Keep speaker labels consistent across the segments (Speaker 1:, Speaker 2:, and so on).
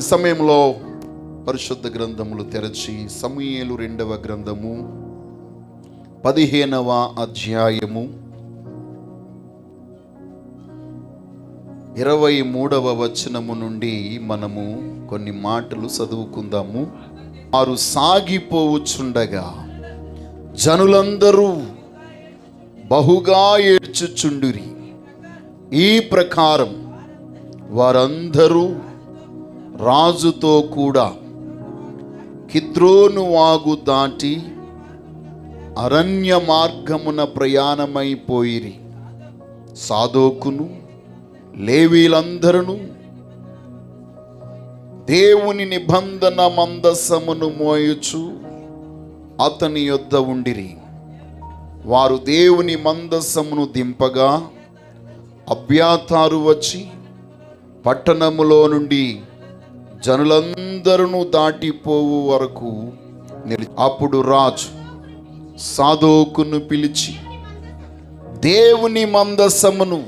Speaker 1: సమయంలో పరిశుద్ధ గ్రంథములు తెరచి సమూయేలు 2వ గ్రంథము 15వ అధ్యాయము 23వ వచనము నుండి మనము కొన్ని మాటలు చదువుకుందాము. వారు సాగిపోవుచుండగా జనులందరూ బహుగా ఏడ్చుచుండిరి. ఈ ప్రకారం వారందరూ రాజుతో కూడా కిద్రోను వాగు దాటి అరణ్య మార్గమున ప్రయాణమైపోయిరి. సాదోకును లేవీలందరూ దేవుని నిబంధన మందసమును మోయుచు అతని యొద్ద ఉండిరి. వారు దేవుని మందసమును దింపగా అబ్యాతారు వచ్చి పట్టణములో నుండి జనులందరూ దాటిపోవు వరకు అప్పుడు రాజు సాదోకును పిలిచి, దేవుని మందసమును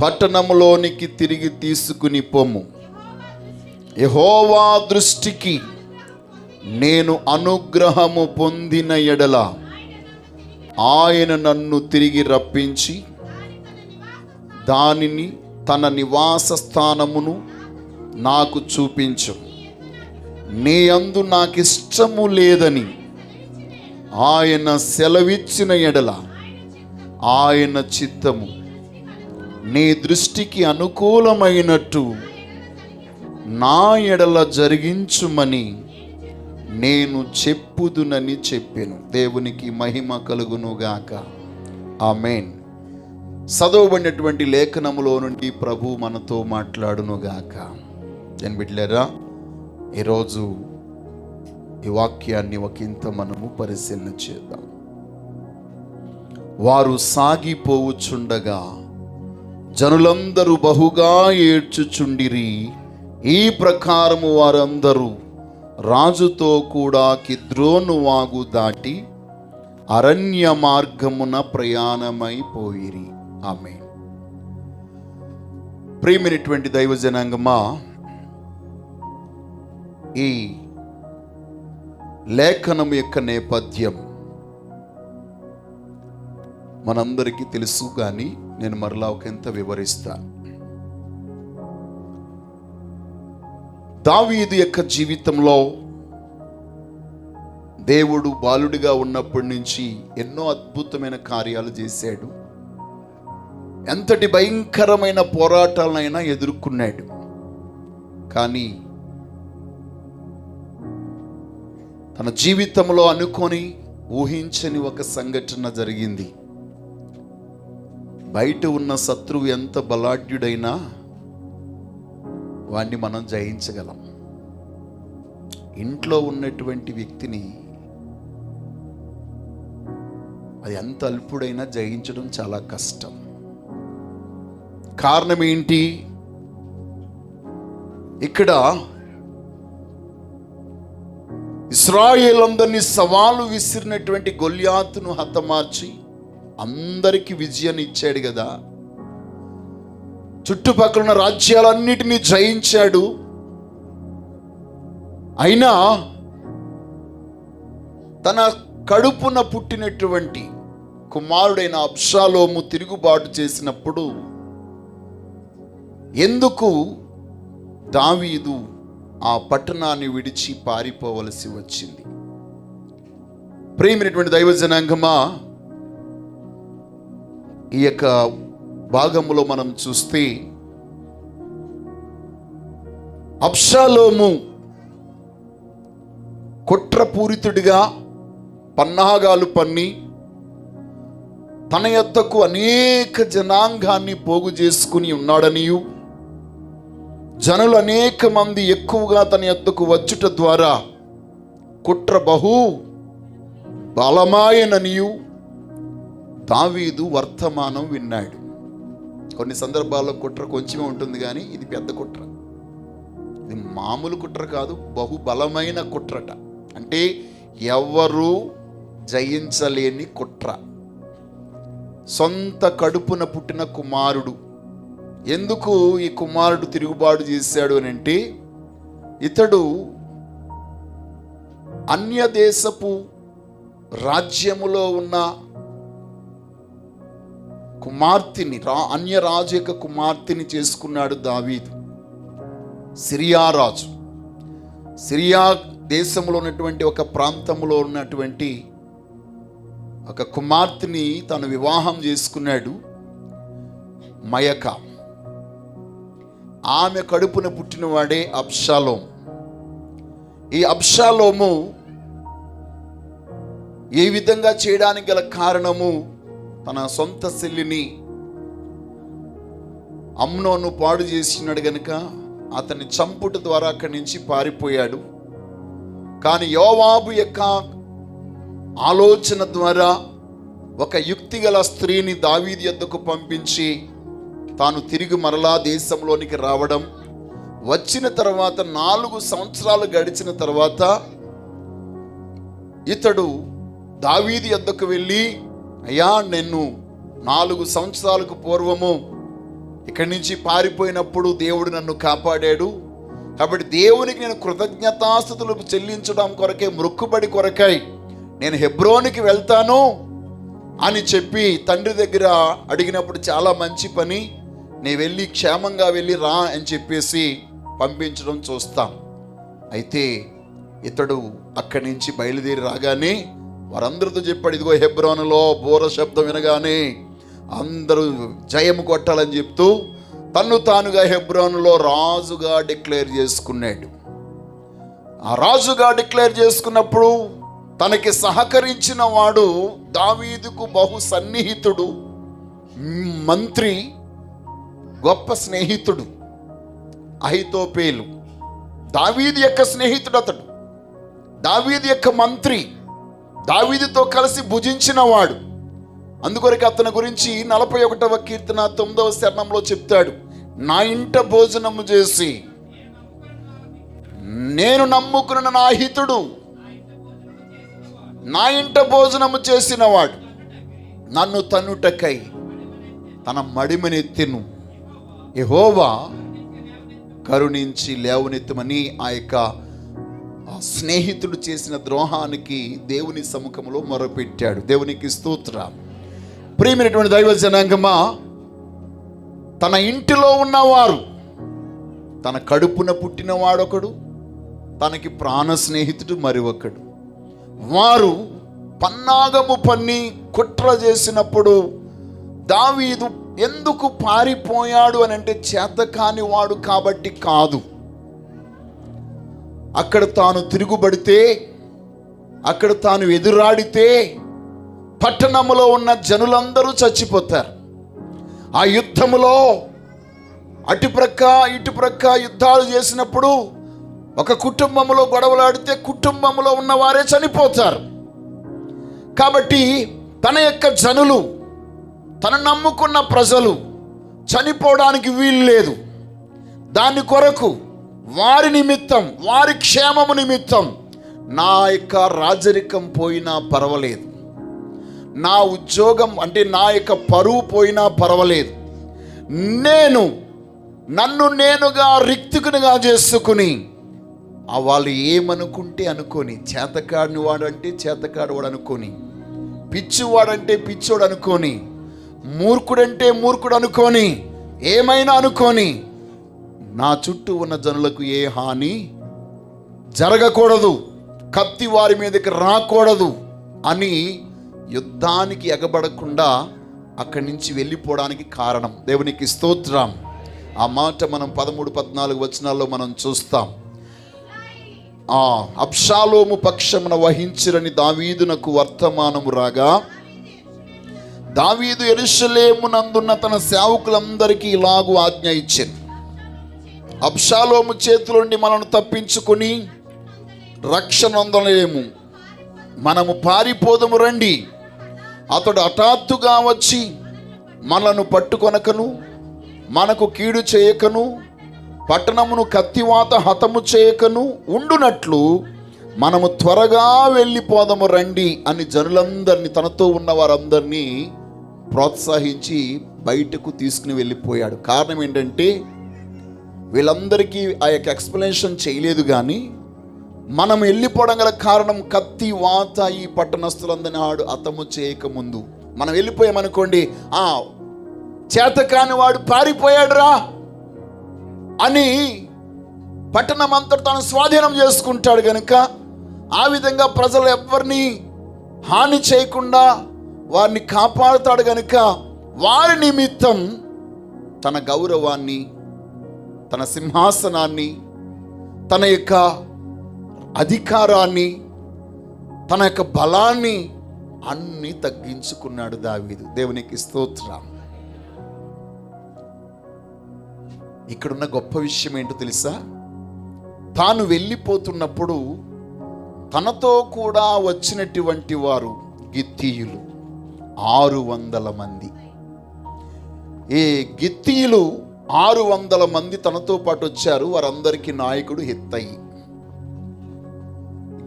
Speaker 1: పట్టణములోనికి తిరిగి తీసుకుని పొమ్ము. యెహోవా దృష్టికి నేను అనుగ్రహము పొందిన ఎడల ఆయన నన్ను తిరిగి రప్పించి దానిని తన నివాస స్థానమును నాకు చూపించు. నీ యందు నాకిష్టము లేదని ఆయన సెలవిచ్చిన ఎడల ఆయన చిత్తము నీ దృష్టికి అనుకూలమైనట్టు నా ఎడల జరిగించుమని నేను చెప్పుదునని చెప్పెను. దేవునికి మహిమ కలుగునుగాక. ఆమేన్. చదవబడినటువంటి లేఖనములో నుండి ప్రభు మనతో మాట్లాడునుగాక. నేను బిడ్డలారా, ఈరోజు ఈ వాక్యాన్ని ఒకంత మనము పరిశీలన చేద్దాం. వారు సాగిపోవుచుండగా జనులందరూ బహుగా ఏడ్చుచుండిరి. ఈ ప్రకారము వారందరూ రాజుతో కూడా కిద్రోను వాగు దాటి అరణ్య మార్గమున ప్రయాణమైపోయిరి. ఆమేన్. ప్రియమైనటువంటి దైవ జనాంగమా, ఈ లేఖనం యొక్క నేపథ్యం మనందరికీ తెలుసు, కానీ నేను మరలా ఒకంత వివరిస్తా. దావీదు యొక్క జీవితంలో దేవుడు బాలుడిగా ఉన్నప్పటి నుంచి ఎన్నో అద్భుతమైన కార్యాలు చేశాడు. ఎంతటి భయంకరమైన పోరాటాలనైనా ఎదుర్కొన్నాడు. కానీ తన జీవితంలో అనుకొని ఊహించని ఒక సంఘటన జరిగింది. బయట ఉన్న శత్రువు ఎంత బలాఢ్యుడైనా వాణ్ణి మనం జయించగలం. ఇంట్లో ఉన్నటువంటి వ్యక్తిని అది ఎంత అల్పుడైనా జయించడం చాలా కష్టం. కారణం ఏంటి? ఇక్కడ ఇశ్రాయేలందరినీ సవాలు విసిరినటువంటి గొల్యాతును హతమార్చి అందరికీ విజయాన్ని ఇచ్చాడు కదా. చుట్టుపక్కల ఉన్న రాజ్యాలన్నిటినీ జయించాడు. అయినా తన కడుపున పుట్టినటువంటి కుమారుడైన అబ్షాలోము తిరుగుబాటు చేసినప్పుడు ఎందుకు దావీదు ఆ పట్టణాన్ని విడిచి పారిపోవలసి వచ్చింది? ప్రియమైనటువంటి దైవ జనాంగమా, ఈ యొక్క భాగములో మనం చూస్తే అబ్షాలోము కుట్రపూరితుడిగా పన్నాగాలు పన్ని తన యొద్దకు అనేక జనాంగాన్ని పోగు చేసుకుని ఉన్నాడనియు, జనులు అనేక మంది ఎక్కువగా తన యొద్దకు వచ్చుట ద్వారా కుట్ర బహు బలమాయననియు దావీదు వర్తమానం విన్నాడు. కొన్ని సందర్భాల్లో కుట్ర కొంచెమే ఉంటుంది, కానీ ఇది పెద్ద కుట్ర. ఇది మామూలు కుట్ర కాదు, బహు బలమైన కుట్రట. అంటే ఎవరు జయించలేని కుట్ర. సొంత కడుపున పుట్టిన కుమారుడు. ఎందుకు ఈ కుమారుడు తిరుగుబాటు చేశాడు అని అంటే, ఇతడు అన్య దేశపు రాజ్యములో ఉన్న కుమార్తెని, అన్య రాజు యొక్క కుమార్తెని చేసుకున్నాడు దావీదు. సిరియా రాజు, సిరియా దేశంలో ఉన్నటువంటి ఒక ప్రాంతంలో ఉన్నటువంటి ఒక కుమార్తెని తను వివాహం చేసుకున్నాడు, మయక. ఆమె కడుపున పుట్టినవాడే అబ్షాలోము. ఈ అబ్షాలోము ఏ విధంగా చేయడానికి గల కారణము, తన సొంత చెల్లిని అమ్నోను పాడు చేసినాడు గనుక అతన్ని చంపుట ద్వారా అక్కడి నుంచి పారిపోయాడు. కానీ యోవాబు యొక్క ఆలోచన ద్వారా ఒక యుక్తిగల స్త్రీని దావీదు యొద్దకు పంపించి తాను తిరిగి మరలా దేశంలోనికి రావడం, వచ్చిన తర్వాత 4 సంవత్సరాలు గడిచిన తర్వాత ఇతడు దావీదు యొద్దకు వెళ్ళి, అయ్యా, నేను 4 సంవత్సరాలకు పూర్వము ఇక్కడి నుంచి పారిపోయినప్పుడు దేవుడు నన్ను కాపాడాడు, కాబట్టి దేవునికి నేను కృతజ్ఞతాస్తుతులు చెల్లించడం కొరకే, మొక్కుబడి కొరకై నేను హెబ్రోనికి వెళ్తాను అని చెప్పి తండ్రి దగ్గర అడిగినప్పుడు, చాలా మంచి పని, నీ వెళ్ళి క్షేమంగా వెళ్ళి రా అని చెప్పేసి పంపించడం చూస్తాం. అయితే ఇతడు అక్కడి నుంచి బయలుదేరి రాగానే వారందరితో చెప్పాడు, ఇదిగో హెబ్రోనులో బోర శబ్దం వినగానే అందరూ జయము కొట్టాలని చెప్తూ తన్ను తానుగా హెబ్రోనులో రాజుగా డిక్లేర్ చేసుకున్నాడు. ఆ రాజుగా డిక్లేర్ చేసుకున్నప్పుడు తనకి సహకరించిన వాడు దావీదుకు బహు సన్నిహితుడు, మంత్రి, గొప్ప స్నేహితుడు అహితోపేలు. దావీదు యొక్క స్నేహితుడు అతడు, దావీదు యొక్క మంత్రి, దావీదుతో కలిసి భుజించిన వాడు. అందుకొరకు అతని గురించి 41వ కీర్తన 9వ చరణంలో చెప్తాడు, నా ఇంట భోజనము చేసి నేను నమ్ముకున్న నా హితుడు, నా ఇంట భోజనము చేసిన వాడు నన్ను తన్నుటకై తన మడిమనెత్తెను, యెహోవా కరుణించి లేవనెత్తమని ఆ యొక్క స్నేహితుడు చేసిన ద్రోహానికి దేవుని సముఖంలో మొరపెట్టాడు. దేవునికి స్తోత్రం. ప్రియమైనటువంటి దైవ జనాంగమా, తన ఇంటిలో ఉన్నవారు, తన కడుపున పుట్టినవాడొకడు, తనకి ప్రాణ స్నేహితుడు మరి ఒకడు, వారు పన్నాగము పన్ని కుట్ర చేసినప్పుడు దావీదు ఎందుకు పారిపోయాడు అని అంటే చేతకాని వాడు కాబట్టి కాదు. అక్కడ తాను తిరుగుబడితే, అక్కడ తాను ఎదురాడితే పట్టణములో ఉన్న జనులందరూ చచ్చిపోతారు. ఆ యుద్ధములో అటుప్రక్క ఇటుప్రక్క యుద్ధాలు చేసినప్పుడు ఒక కుటుంబంలో గొడవలాడితే కుటుంబంలో ఉన్నవారే చనిపోతారు. కాబట్టి తన యొక్క జనులు, తన నమ్ముకున్న ప్రజలు చనిపోవడానికి వీలు లేదు. దాని కొరకు వారి నిమిత్తం, వారి క్షేమము నిమిత్తం నా యొక్క రాజరికం పోయినా పర్వాలేదు, నా ఉద్యోగం అంటే నా యొక్క పరువు పోయినా పర్వాలేదు, నన్ను నేనుగా రిక్తికునిగా చేసుకుని వాళ్ళు ఏమనుకుంటే అనుకొని, చేతకాడిని వాడంటే చేతకాడు వాడు అనుకొని, పిచ్చివాడంటే పిచ్చోడు అనుకొని, మూర్ఖుడంటే మూర్ఖుడు అనుకొని, ఏమైనా అనుకొని నా చుట్టూ ఉన్న జనులకు ఏ హాని జరగకూడదు, కత్తి వారి మీదకి రాకూడదు అని యుద్ధానికి ఎగబడకుండా అక్కడి నుంచి వెళ్ళిపోవడానికి కారణం. దేవునికి స్తోత్రం. ఆ మాట మనం 13-14 వచనాల్లో మనం చూస్తాం. అబ్షాలోము పక్షమున వహించిరని దావీదునకు వర్తమానము రాగా, దావీదు యెరూషలేమునందున్న తన సేవకులందరికీ ఇలాగు ఆజ్ఞ ఇచ్చాను, అబ్షాలోము చేతుల నుండి మనను తప్పించుకుని రక్షణ పొందలేము, మనము పారిపోదము రండి. అతడు హఠాత్తుగా వచ్చి మనను పట్టుకొనకను, మనకు కీడు చేయకను, పట్టణమును కత్తివాత హతము చేయకను ఉండునట్లు మనము త్వరగా వెళ్ళిపోదము రండి అని జనులందరినీ, తనతో ఉన్న వారందరినీ ప్రోత్సహించి బయటకు తీసుకుని వెళ్ళిపోయాడు. కారణం ఏంటంటే వీళ్ళందరికీ ఆ యొక్క ఎక్స్ప్లెనేషన్ చేయలేదు. కానీ మనం వెళ్ళిపోవడం గల కారణం కత్తి వాత ఈ పట్టణస్థులందరినీ ఆడు అతము చేయకముందు మనం వెళ్ళిపోయామనుకోండి, చేతకాని వాడు పారిపోయాడురా అని పట్టణం అంతటా తాను స్వాధీనం చేసుకుంటాడు. కనుక ఆ విధంగా ప్రజలు ఎవరిని హాని చేయకుండా వారిని కాపాడుతాడు. కనుక వారి నిమిత్తం తన గౌరవాన్ని, తన సింహాసనాన్ని, తన యొక్క అధికారాన్ని, తన యొక్క బలాన్ని అన్ని తగ్గించుకున్నాడు దావీదు. దేవునికి స్తోత్రం. ఇక్కడున్న గొప్ప విషయం ఏంటో తెలుసా? తాను వెళ్ళిపోతున్నప్పుడు తనతో కూడా వచ్చినటువంటి వారు గిత్తీయులు 600 మంది. ఈ గిత్తీయులు 600 మంది తనతో పాటు వచ్చారు. వారందరికీ నాయకుడు హిత్తయి.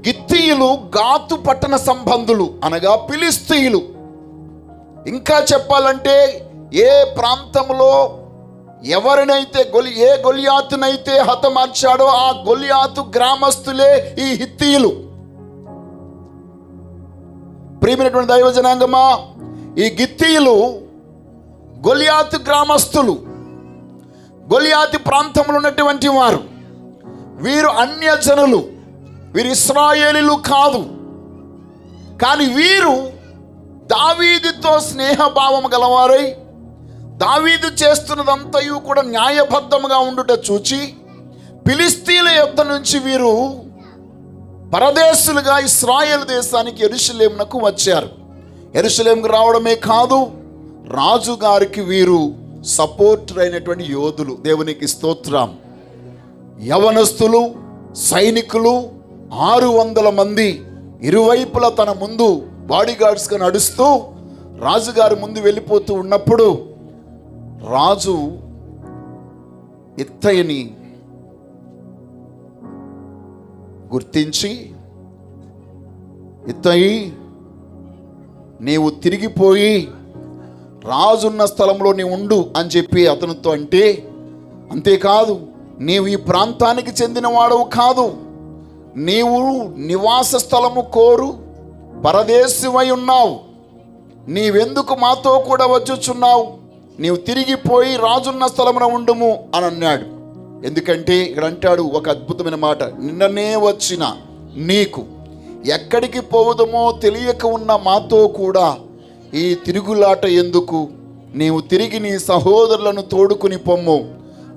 Speaker 1: గిత్తీయులు గాతు పట్టణ సంబంధులు, అనగా ఫిలిష్తీయులు. ఇంకా చెప్పాలంటే ఏ ప్రాంతంలో ఎవరినైతే ఏ గొలియాతునైతే హతమార్చాడో ఆ గొలియాతు గ్రామస్తులే ఈ హిత్తీయులు. ప్రియమైనటువంటి దైవ జనాంగమా, ఈ గిత్తీయులు గొలియాతు గ్రామస్తులు, గొలియాతు ప్రాంతంలో ఉన్నటువంటి వారు. వీరు అన్యజనులు, వీరు ఇశ్రాయేలీలు కాదు. కానీ వీరు దావీదుతో స్నేహభావం గలవారై దావీదు చేస్తున్నదంతయు కూడా న్యాయబద్ధముగా ఉండుట చూచి ఫిలిష్తీయుల యొద్ద నుంచి వీరు పరదేశులుగా ఇశ్రాయేలు దేశానికి యెరూషలేమునకు వచ్చారు. యెరూషలేముకు రావడమే కాదు, రాజుగారికి వీరు సపోర్టర్ అయినటువంటి యోధులు. దేవునికి స్తోత్రం. యవనస్తులు, సైనికులు 600 మంది ఇరువైపులా తన ముందు బాడీగార్డ్స్గా నడుస్తూ రాజుగారి ముందు వెళ్ళిపోతూ ఉన్నప్పుడు రాజు ఇత్తయిని గుర్తించి, ఇత్తయి నీవు తిరిగిపోయి రాజున్న స్థలంలో నీవు ఉండు అని చెప్పి అతనితో అంటే, అంతేకాదు నీవు ఈ ప్రాంతానికి చెందిన వాడవు కాదు, నీవు నివాస స్థలము కోరు పరదేశివై ఉన్నావు, నీవెందుకు మాతో కూడా వచ్చుచున్నావు, నీవు తిరిగిపోయి రాజున్న స్థలమున ఉండుము అని అన్నాడు. ఎందుకంటే ఇక్కడ అంటాడు ఒక అద్భుతమైన మాట, నిన్ననే వచ్చిన నీకు ఎక్కడికి పోవదమో తెలియక ఉన్న మాతో కూడా ఈ తిరుగులాట ఎందుకు, నీవు తిరిగి నీ సహోదరులను తోడుకుని పొమ్ము,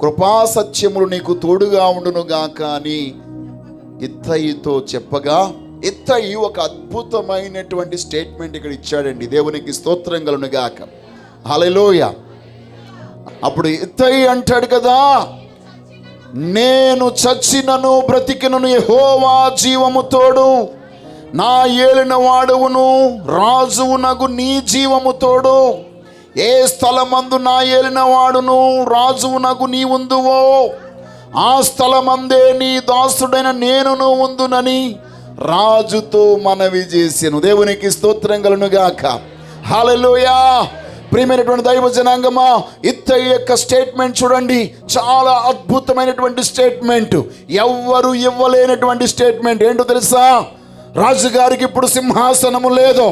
Speaker 1: కృపాసత్యములు నీకు తోడుగా ఉండునుగాక అని ఇత్తయితో చెప్పగా, ఇత్తయి ఒక అద్భుతమైనటువంటి స్టేట్మెంట్ ఇక్కడ ఇచ్చాడండి. దేవునికి స్తోత్రం కలుగునుగాక. హల్లెలూయా. అప్పుడు ఇత్తయి అంటాడు కదా, నేను చచ్చినను బ్రతికినను యెహోవా జీవము తోడు, నా ఏలిన వాడవును రాజువునగు నీ జీవము తోడు, ఏ స్థలమందు నా ఏలిన వాడును రాజువునగు నీ ఉందువో ఆ స్థలమందే నీ దాసుడైన నేనును ఉందునని రాజుతో మనవి చేసెను. దేవునికి స్తోత్రం కలుగునుగాక. హల్లెలూయా. ప్రియమైనటువంటి దైవ జనాంగమా, ఇత్తయి యొక్క స్టేట్మెంట్ చూడండి, చాలా అద్భుతమైనటువంటి స్టేట్మెంట్, ఎవ్వరు ఇవ్వలేనటువంటి స్టేట్మెంట్. ఏంటో తెలుసా? రాజుగారికి ఇప్పుడు సింహాసనము లేదు,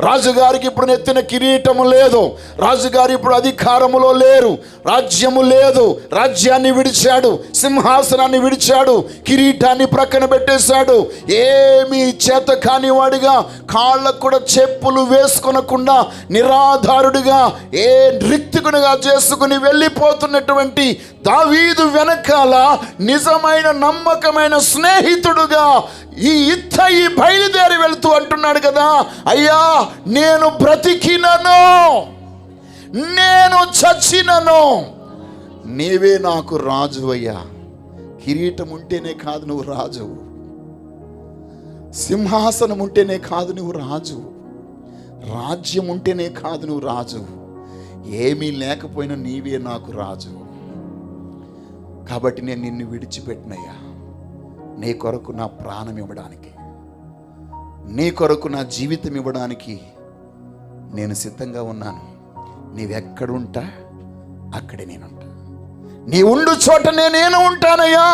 Speaker 1: రాజుగారికి ఇప్పుడు నెత్తిన కిరీటము లేదు, రాజుగారు ఇప్పుడు అధికారములో లేరు, రాజ్యము లేదు, రాజ్యాన్ని విడిచాడు, సింహాసనాన్ని విడిచాడు, కిరీటాన్ని ప్రక్కన పెట్టేశాడు. ఏమీ చేత కానివాడిగా, కాళ్ళకు కూడా చెప్పులు వేసుకొనకుండా నిరాధారుడిగా, ఏ రిక్తికునిగా చేసుకుని వెళ్ళిపోతున్నటువంటి దావీదు వెనకాల నిజమైన నమ్మకమైన స్నేహితుడుగా ఈ ఇత్తయి బయలుదేరి వెళ్తూ అంటున్నాడు కదా, అయ్యా నేను బ్రతికినను, నేను చచ్చినను, నీవే నాకు రాజు అయ్యా. కిరీటం ఉంటేనే కాదు నువ్వు రాజు, సింహాసనం ఉంటేనే కాదు నువ్వు రాజు, రాజ్యం ఉంటేనే కాదు నువ్వు రాజు, ఏమీ లేకపోయినా నీవే నాకు రాజు. కాబట్టి నేను నిన్ను విడిచిపెట్టినయ్యా, నీ కొరకు నా ప్రాణం ఇవ్వడానికి, నీ కొరకు నా జీవితం ఇవ్వడానికి నేను సిద్ధంగా ఉన్నాను. నీవెక్కడుంటా అక్కడే నేనుంటా, నీ ఉండు చోటనే నేను ఉంటానయ్యా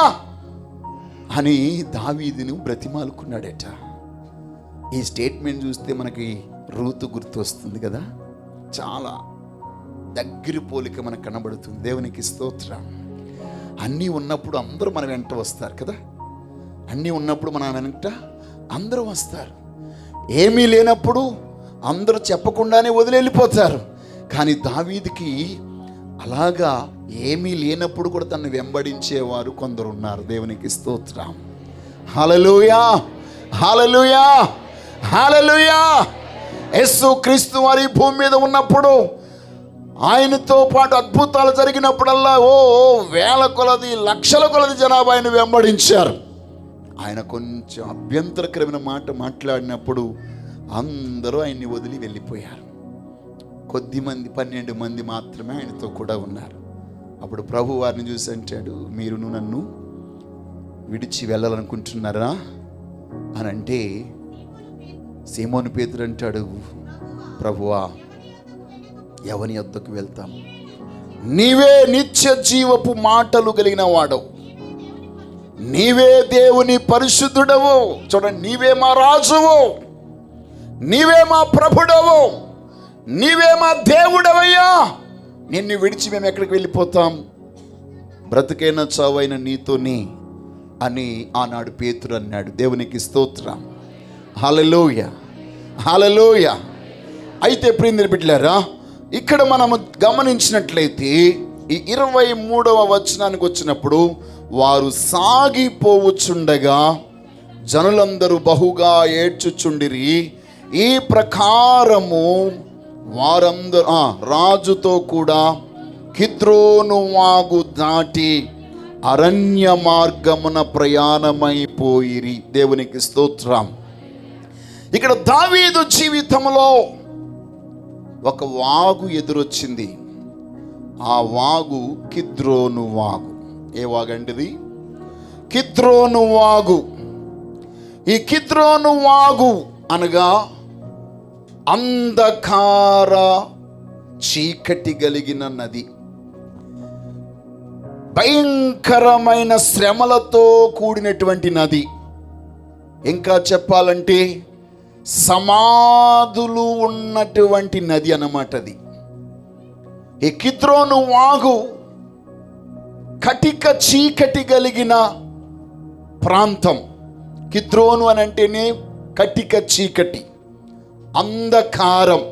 Speaker 1: అని దావీదును బ్రతిమాలుకున్నాడట. ఈ స్టేట్మెంట్ చూస్తే మనకి రూతు గుర్తు వస్తుంది కదా, చాలా దగ్గర పోలిక మనకు కనబడుతుంది. దేవునికి స్తోత్రం. అన్నీ ఉన్నప్పుడు అందరూ మన వెంట వస్తారు కదా, అన్నీ ఉన్నప్పుడు మన వెంట అందరూ వస్తారు. ఏమీ లేనప్పుడు అందరూ చెప్పకుండానే వదిలి వెళ్ళిపోతారు. కానీ దావీదుకి అలాగా ఏమీ లేనప్పుడు కూడా తనను వెంబడించేవారు కొందరు ఉన్నారు. దేవునికి స్తోత్రం. హల్లెలూయా, హల్లెలూయా, హల్లెలూయా. యేసు క్రీస్తు వారి భూమి మీద ఉన్నప్పుడు, ఆయనతో పాటు అద్భుతాలు జరిగినప్పుడల్లా వేల కొలది లక్షల కొలది జనాభా ఆయన వెంబడించారు. ఆయన కొంచెం అభ్యంతరకరమైన మాట మాట్లాడినప్పుడు అందరూ ఆయన్ని వదిలి వెళ్ళిపోయారు. కొద్దిమంది 12 మంది మాత్రమే ఆయనతో కూడా ఉన్నారు. అప్పుడు ప్రభు వారిని చూసి అంటాడు, మీరును నన్ను విడిచి వెళ్ళాలనుకుంటున్నారా అని అంటే, సీమోను పేతురు అంటాడు, ప్రభువా ఎవని యొద్దకు వెళ్తాం? నీవే నిత్య జీవపు మాటలు కలిగిన వాడవు, నీవే దేవుని పరిశుద్ధుడవు. చూడండి, నీవే మా రాజువు, నీవే మా ప్రభుడవు, నీవే మా దేవుడవయ్యా. నిన్ను విడిచి మేము ఎక్కడికి వెళ్ళిపోతాం? బ్రతుకైన చావైన నీతోని అని ఆనాడు పేతురు అన్నాడు. దేవునికి స్తోత్రం. హల్లెలూయా, హల్లెలూయా. అయితే ప్రియమైన బిడ్డలారా, ఇక్కడ మనము గమనించినట్లయితే ఈ 23వ వచనానికి వచ్చినప్పుడు, వారు సాగిపోవచ్చుండగా జనులందరూ బహుగా ఏడ్చుచుండిరి. ఈ ప్రకారము వారందరూ రాజుతో కూడా కిద్రోను వాగు దాటి అరణ్య మార్గమున ప్రయాణమైపోయిరి. దేవునికి స్తోత్రం. ఇక్కడ దావీదు జీవితంలో ఒక వాగు ఎదురొచ్చింది. ఆ వాగు కిద్రోను వాగు. ఏ వాగు అంటిది? కిద్రోను వాగు. ఈ కిద్రోను వాగు అనగా అంధకార చీకటి కలిగిన నది, భయంకరమైన శ్రమలతో కూడినటువంటి నది. ఇంకా చెప్పాలంటే సమాధులు ఉన్నటువంటి నది అన్నమాట అది. ఈ కిద్రోను వాగు కటిక చీకటి కలిగిన ప్రాంతం. కిద్రోను అని అంటేనే కటిక చీకటి, అంధకారం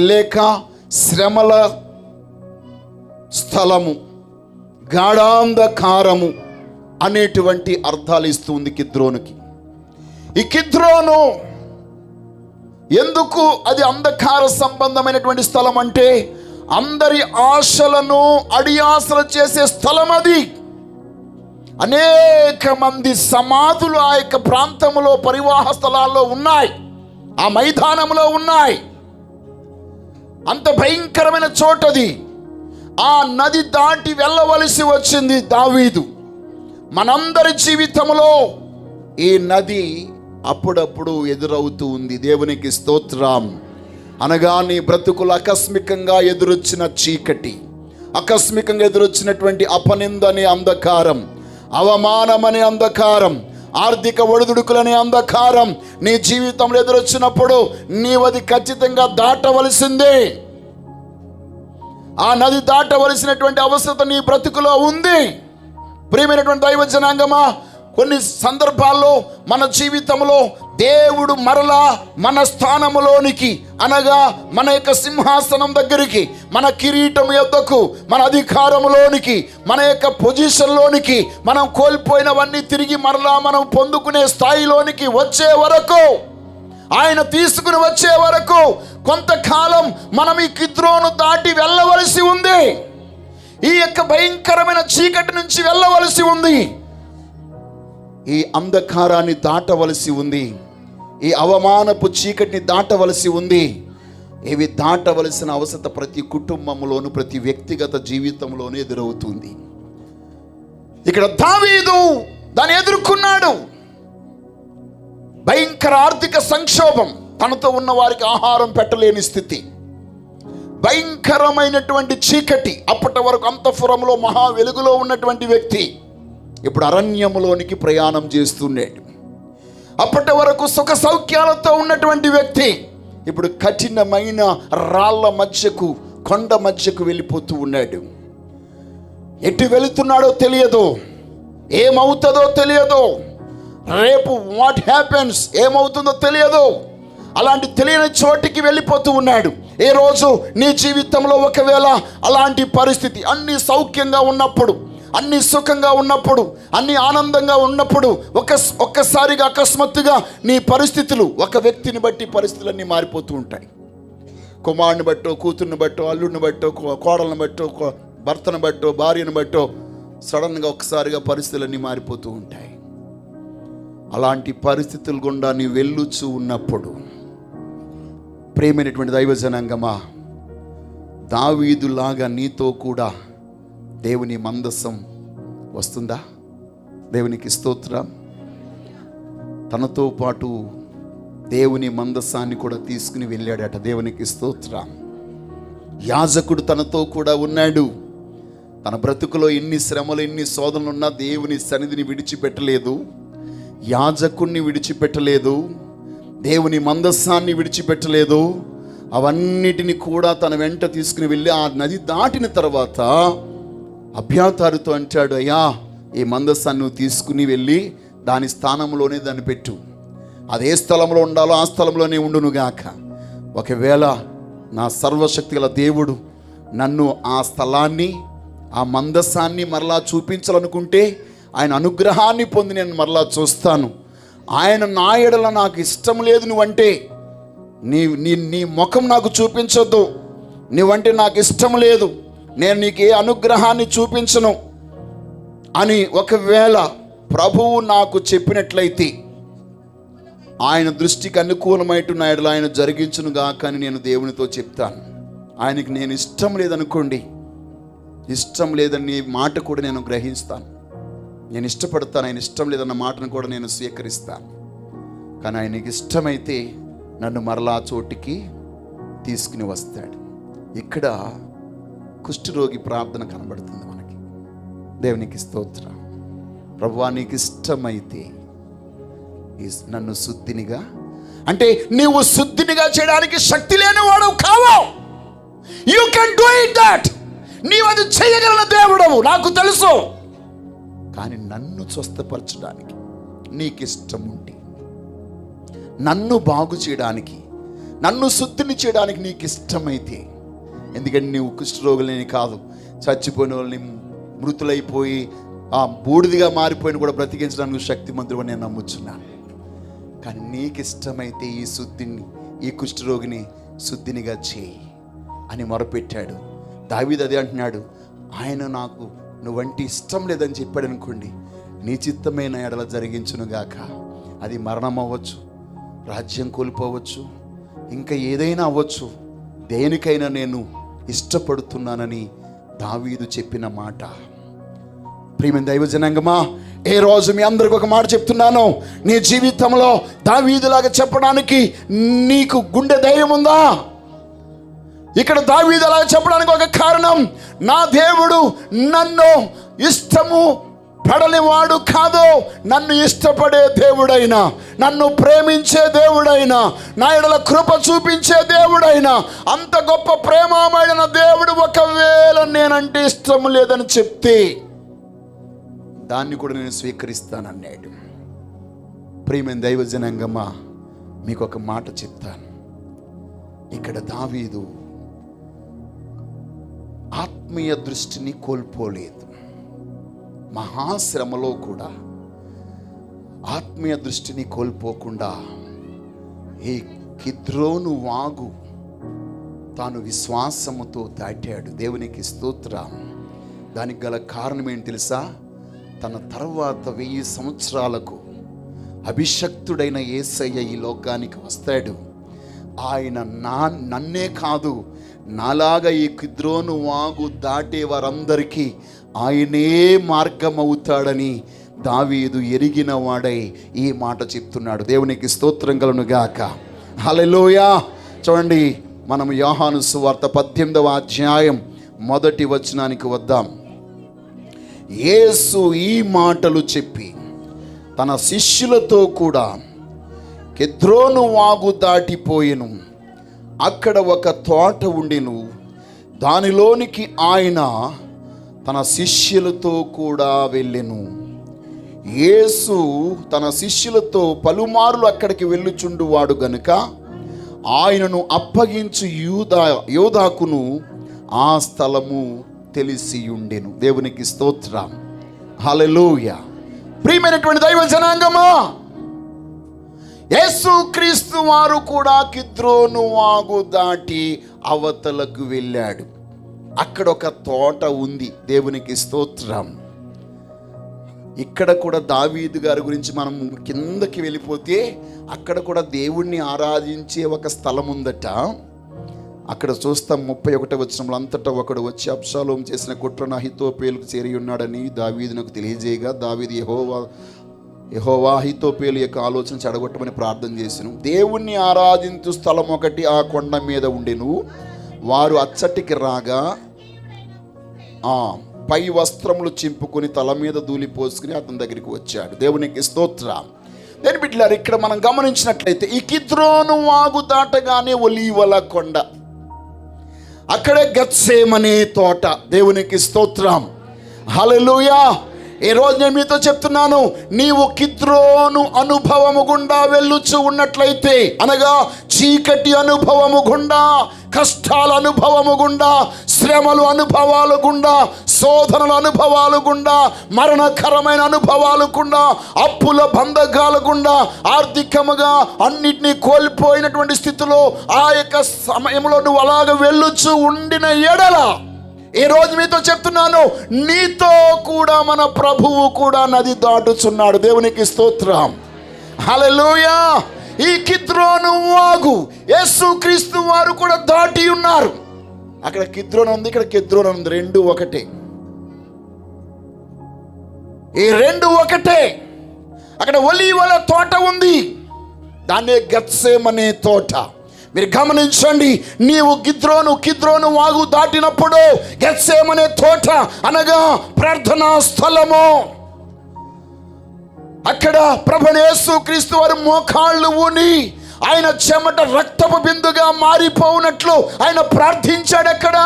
Speaker 1: లేక శ్రమల స్థలము, గాఢాంధకారము అనేటువంటి అర్థాలు ఇస్తుంది కిద్రోనుకి. ఈ కిద్రోను ఎందుకు అది అంధకార సంబంధమైనటువంటి స్థలం అంటే, అందరి ఆశలను అడియాసలు చేసే స్థలం అది. అనేక మంది సమాధులు ఆ యొక్క ప్రాంతంలో పరివాహ స్థలాల్లో ఉన్నాయి, ఆ మైదానంలో ఉన్నాయి. అంత భయంకరమైన చోటది. ఆ నది దాటి వెళ్ళవలసి వచ్చింది దావీదు. మనందరి జీవితంలో ఈ నది అప్పుడప్పుడు ఎదురవుతూ ఉంది. దేవునికి స్తోత్రం. అనగా నీ బ్రతుకులు ఆకస్మికంగా ఎదురొచ్చిన చీకటి, ఆకస్మికంగా ఎదురొచ్చినటువంటి అపనిందనే అంధకారం, అవమానమనే అంధకారం, ఆర్థిక ఒడిదుడుకులనే అంధకారం నీ జీవితంలో ఎదురొచ్చినప్పుడు నీవది ఖచ్చితంగా దాటవలసిందే. ఆ నది దాటవలసినటువంటి అవసరత నీ బ్రతుకులో ఉంది. ప్రియమైనటువంటి దైవ జనాంగమా, కొన్ని సందర్భాల్లో మన జీవితంలో దేవుడు మరలా మన స్థానములోనికి, అనగా మన యొక్క సింహాసనం దగ్గరికి, మన కిరీటం యొద్దకు, మన అధికారంలోనికి, మన యొక్క పొజిషన్లోనికి, మనం కోల్పోయినవన్నీ తిరిగి మరలా మనం పొందుకునే స్థాయిలోనికి వచ్చే వరకు, ఆయన తీసుకుని వచ్చే వరకు కొంతకాలం మనం ఈ కిద్రోను దాటి వెళ్ళవలసి ఉంది. ఈ యొక్క భయంకరమైన చీకటి నుంచి వెళ్ళవలసి ఉంది. ఈ అంధకారాన్ని దాటవలసి ఉంది. ఈ అవమానపు చీకటిని దాటవలసి ఉంది. ఇవి దాటవలసిన అవసరత ప్రతి కుటుంబంలోను, ప్రతి వ్యక్తిగత జీవితంలోనూ ఎదురవుతుంది. ఇక్కడ దావీదు దాన్ని ఎదుర్కొన్నాడు. భయంకర ఆర్థిక సంక్షోభం, తనతో ఉన్న వారికి ఆహారం పెట్టలేని స్థితి, భయంకరమైనటువంటి చీకటి, అప్పటి వరకు అంతఃపురంలో మహా వెలుగులో ఉన్నటువంటి వ్యక్తి ఇప్పుడు అరణ్యములోనికి ప్రయాణం చేస్తున్నాడు. అప్పటి వరకు సుఖ సౌఖ్యాలతో ఉన్నటువంటి వ్యక్తి ఇప్పుడు కఠినమైన రాళ్ల మధ్యకు, కొండ మధ్యకు వెళ్ళిపోతూ ఉన్నాడు. ఎటు వెళుతున్నాడో తెలియదు, ఏమవుతుందో తెలియదు, రేపు వాట్ హ్యాపెన్స్ ఏమవుతుందో తెలియదు. అలాంటి తెలియని చోటికి వెళ్ళిపోతూ ఉన్నాడు. ఏ రోజు నీ జీవితంలో ఒకవేళ అలాంటి పరిస్థితి, అన్ని సౌఖ్యంగా ఉన్నప్పుడు, అన్ని సుఖంగా ఉన్నప్పుడు, అన్ని ఆనందంగా ఉన్నప్పుడు ఒక్కసారిగా అకస్మాత్తుగా నీ పరిస్థితులు, ఒక వ్యక్తిని బట్టి పరిస్థితులన్నీ మారిపోతూ ఉంటాయి. కుమారుని బట్టో, కూతుర్ని బట్టో, అల్లుడిని బట్టో, కోడలను బట్టో, భర్తను బట్టో, భార్యను బట్టో సడన్గా ఒక్కసారిగా పరిస్థితులన్నీ మారిపోతూ ఉంటాయి. అలాంటి పరిస్థితులు గుండా నీ వెళ్ళుచూ ఉన్నప్పుడు ప్రేమైనటువంటి దైవజనాంగమా, దావీదులాగా నీతో కూడా దేవుని మందసం వస్తుందా? దేవునికి స్తోత్రం. తనతో పాటు దేవుని మందసాన్ని కూడా తీసుకుని వెళ్ళాడట. దేవునికి స్తోత్రం. యాజకుడు తనతో కూడా ఉన్నాడు. తన బ్రతుకులో ఎన్ని శ్రమలు, ఎన్ని శోధనలు ఉన్నా దేవుని సన్నిధిని విడిచిపెట్టలేదు, యాజకుణ్ణి విడిచిపెట్టలేదు, దేవుని మందస్సాన్ని విడిచిపెట్టలేదు. అవన్నిటిని కూడా తన వెంట తీసుకుని వెళ్ళి ఆ నది దాటిన తర్వాత అబ్యాతారుతో అంటాడు, అయ్యా ఈ మందస్సాన్ని నువ్వు తీసుకుని వెళ్ళి దాని స్థానంలోనే దాన్ని పెట్టు, అదే స్థలంలో ఉండాలో ఆ స్థలంలోనే ఉండునుగాక. ఒకవేళ నా సర్వశక్తి గల దేవుడు నన్ను ఆ స్థలాన్ని, ఆ మందస్సాన్ని మరలా చూపించాలనుకుంటే ఆయన అనుగ్రహాన్ని పొంది నేను మరలా చూస్తాను. ఆయన నా ఎడల నాకు ఇష్టం లేదు నువ్వంటే, నీ ముఖం నాకు చూపించొద్దు, నువ్వంటే నాకు ఇష్టం లేదు, నేను నీకు ఏ అనుగ్రహాన్ని చూపించను అని ఒకవేళ ప్రభువు నాకు చెప్పినట్లయితే ఆయన దృష్టికి అనుకూలమైనట్టు నా ఎడల ఆయన జరిగించును గాక అని నేను దేవునితో చెప్తాను. ఆయనకి నేను ఇష్టం లేదనుకోండి, ఇష్టం లేదని మాట కూడా నేను గ్రహిస్తాను, నేను ఇష్టపడతాను. ఆయన ఇష్టం లేదన్న మాటను కూడా నేను స్వీకరిస్తాను. కానీ ఆయనకి ఇష్టమైతే నన్ను మరలా చోటికి తీసుకుని వస్తాడు. ఇక్కడ కుష్ఠరోగి ప్రార్థన కనబడుతుంది మనకి. దేవునికి స్తోత్రం. ప్రభువా నీకు ఇష్టమైతే నన్ను శుద్ధినిగా, అంటే నీవు శుద్ధినిగా చేయడానికి శక్తి లేనివాడు కావు. You can do it that. నీవు అది చేయగలన దేవుడవు, నాకు తెలుసు. కానీ నన్ను స్వస్థపరచడానికి నీకు ఇష్టం ఉంటే, నన్ను బాగు చేయడానికి, నన్ను శుద్ధిని చేయడానికి నీకు ఇష్టమైతే, ఎందుకంటే నీవు కుష్ఠరోగులని కాదు, చచ్చిపోయిన వాళ్ళని, మృతులైపోయి ఆ బూడిదిగా మారిపోయిన కూడా బ్రతికించడానికి శక్తిమంతుడు నేను నమ్ముచున్నాను. కానీ నీకు ఇష్టమైతే ఈ శుద్ధిని, ఈ కుష్ఠరోగిని శుద్ధినిగా చేయి అని మొరపెట్టాడు. దావీదు అదే అంటున్నాడు, ఆయన నాకు నువ్వంటే ఇష్టం లేదని చెప్పాడు అనుకోండి, నీ చిత్తమైన ఎడల జరిగించునుగాక. అది మరణం అవ్వచ్చు, రాజ్యం కోల్పోవచ్చు, ఇంకా ఏదైనా అవ్వచ్చు, దేనికైనా నేను ఇష్టపడుతున్నానని దావీదు చెప్పిన మాట. ప్రియమైన దైవజనాంగమా, ఏ రోజు మీ అందరికి ఒక మాట చెప్తున్నాను, నీ జీవితంలో దావీదులాగా చెప్పడానికి నీకు గుండె ధైర్యం ఉందా? ఇక్కడ దావీదు అలా చెప్పడానికి ఒక కారణం, నా దేవుడు నన్ను ఇష్టము పడనివాడు కాదు, నన్ను ఇష్టపడే దేవుడైనా, నన్ను ప్రేమించే దేవుడైనా, నా ఎడల కృప చూపించే దేవుడైనా, అంత గొప్ప ప్రేమమైన దేవుడు ఒకవేళ నేనంటే ఇష్టం లేదని చెప్తే దాన్ని కూడా నేను స్వీకరిస్తానన్నాడు. ప్రియమైన దైవజనాంగమా, మీకు ఒక మాట చెప్తాను. ఇక్కడ దావీదు ఆత్మీయ దృష్టిని కోల్పోలేదు. మహాశ్రమలో కూడా ఆత్మీయ దృష్టిని కోల్పోకుండా ఈ కిద్రోను వాగు తాను విశ్వాసముతో దాటాడు. దేవునికి స్తోత్రం. దానికి గల కారణం ఏంటి తెలుసా? తన తర్వాత 1000 సంవత్సరాలకు అభిషక్తుడైన యేసయ్య ఈ లోకానికి వస్తాడు. ఆయన నన్నే కాదు, నాలాగా ఈ కిద్రోను వాగు దాటే వారందరికీ ఆయనే మార్గం అవుతాడని దావీదు ఎరిగిన వాడై ఈ మాట చెప్తున్నాడు. దేవునికి స్తోత్రం కలుగును గాక. హల్లెలూయా. చూడండి, మనం యోహాను సువార్త 18వ అధ్యాయం 1వ వచనానికి వద్దాం. యేసు ఈ మాటలు చెప్పి తన శిష్యులతో కూడా కెద్రోను వాగు దాటిపోయెను. అక్కడ ఒక తోట ఉండెను. దానిలోనికి ఆయన తన శిష్యులతో కూడా వెళ్ళెను. యేసు తన శిష్యులతో పలుమార్లు అక్కడికి వెళ్ళుచుండువాడు గనుక ఆయనను అప్పగించు యూదాకును ఆ స్థలము తెలిసి ఉండెను. దేవునికి స్తోత్రం, హల్లెలూయా. ప్రియమైనటువంటి దైవ జనాంగమా, యేసుక్రీస్తు వారు కూడా కిద్రోను వాగు దాటి అవతలకు వెళ్ళాడు. అక్కడ ఒక తోట ఉంది. దేవునికి స్తోత్రం. ఇక్కడ కూడా దావీదు గారి గురించి మనం కిందకి వెళ్ళిపోతే అక్కడ కూడా దేవుణ్ణి ఆరాధించే ఒక స్థలం ఉందట. అక్కడ చూస్తాం 31వ వచనంలో, అంతటా ఒకడు వచ్చి అబ్షాలోము చేసిన కుట్రను అహీతోపేలుకు చేరి ఉన్నాడని దావీదునకు తెలియజేయగా దావీదు యెహోవా అహీతోపేలు యొక్క ఆలోచన చెడగొట్టమని ప్రార్థన చేసెను. దేవుణ్ణి ఆరాధించు స్థలం ఒకటి ఆ కొండ మీద ఉండెను. వారు అచ్చటికి రాగా పై వస్త్రములు చింపుకొని తల మీద ధూళి పోసుకుని అతని దగ్గరికి వచ్చాడు. దేవునికి స్తోత్రం. నేను బిడ్డలారా, ఇక్కడ మనం గమనించినట్లయితే ఈ కిద్రోను వాగు దాటగానే ఒలీవల కొండ, అక్కడే గెత్సేమనే తోట. దేవునికి స్తోత్రం, హల్లెలూయా. ఈ రోజు నేను మీతో చెప్తున్నాను, నీవు కిద్రోను అనుభవము గుండా వెళ్ళుచు ఉన్నట్లయితే, అనగా చీకటి అనుభవము గుండా, కష్టాల అనుభవము గుండా, శ్రమలు అనుభవాలు గుండా, శోధనల అనుభవాలు గుండా, మరణకరమైన అనుభవాలు గుండా, అప్పుల బంధకాల గుండా, ఆర్థికముగా అన్నిటినీ కోల్పోయినటువంటి స్థితిలో ఆ యొక్క సమయంలో నువ్వు అలాగ వెళ్ళుచు ఉండిన ఎడల, ఈ రోజు మీతో చెప్తున్నాను, నీతో కూడా మన ప్రభువు కూడా నది దాటుచున్నాడు. దేవునికి స్తోత్రం, హల్లెలూయా. ఈ కిద్రోను వాగు యేసుక్రీస్తు వారు కూడా దాటి ఉన్నారు. అక్కడ కిద్రోను ఉంది, ఇక్కడ కిద్రోను ఉంది. రెండు ఒకటే, ఈ రెండు ఒకటే. అక్కడ ఒలీవల తోట ఉంది, దాన్నే గెత్సేమనే తోట. మీరు గమనించండి, నీవు కిద్రోను వాగు దాటినప్పుడు గెత్సేమనే తోట అనగా ప్రార్థనా స్థలము. అక్కడ ప్రభువైన యేసుక్రీస్తు వారు మోకాళ్ళు ఊని ఆయన చెమట రక్తపు బిందుగా మారిపోవునట్లు ఆయన ప్రార్థించాడు. అక్కడ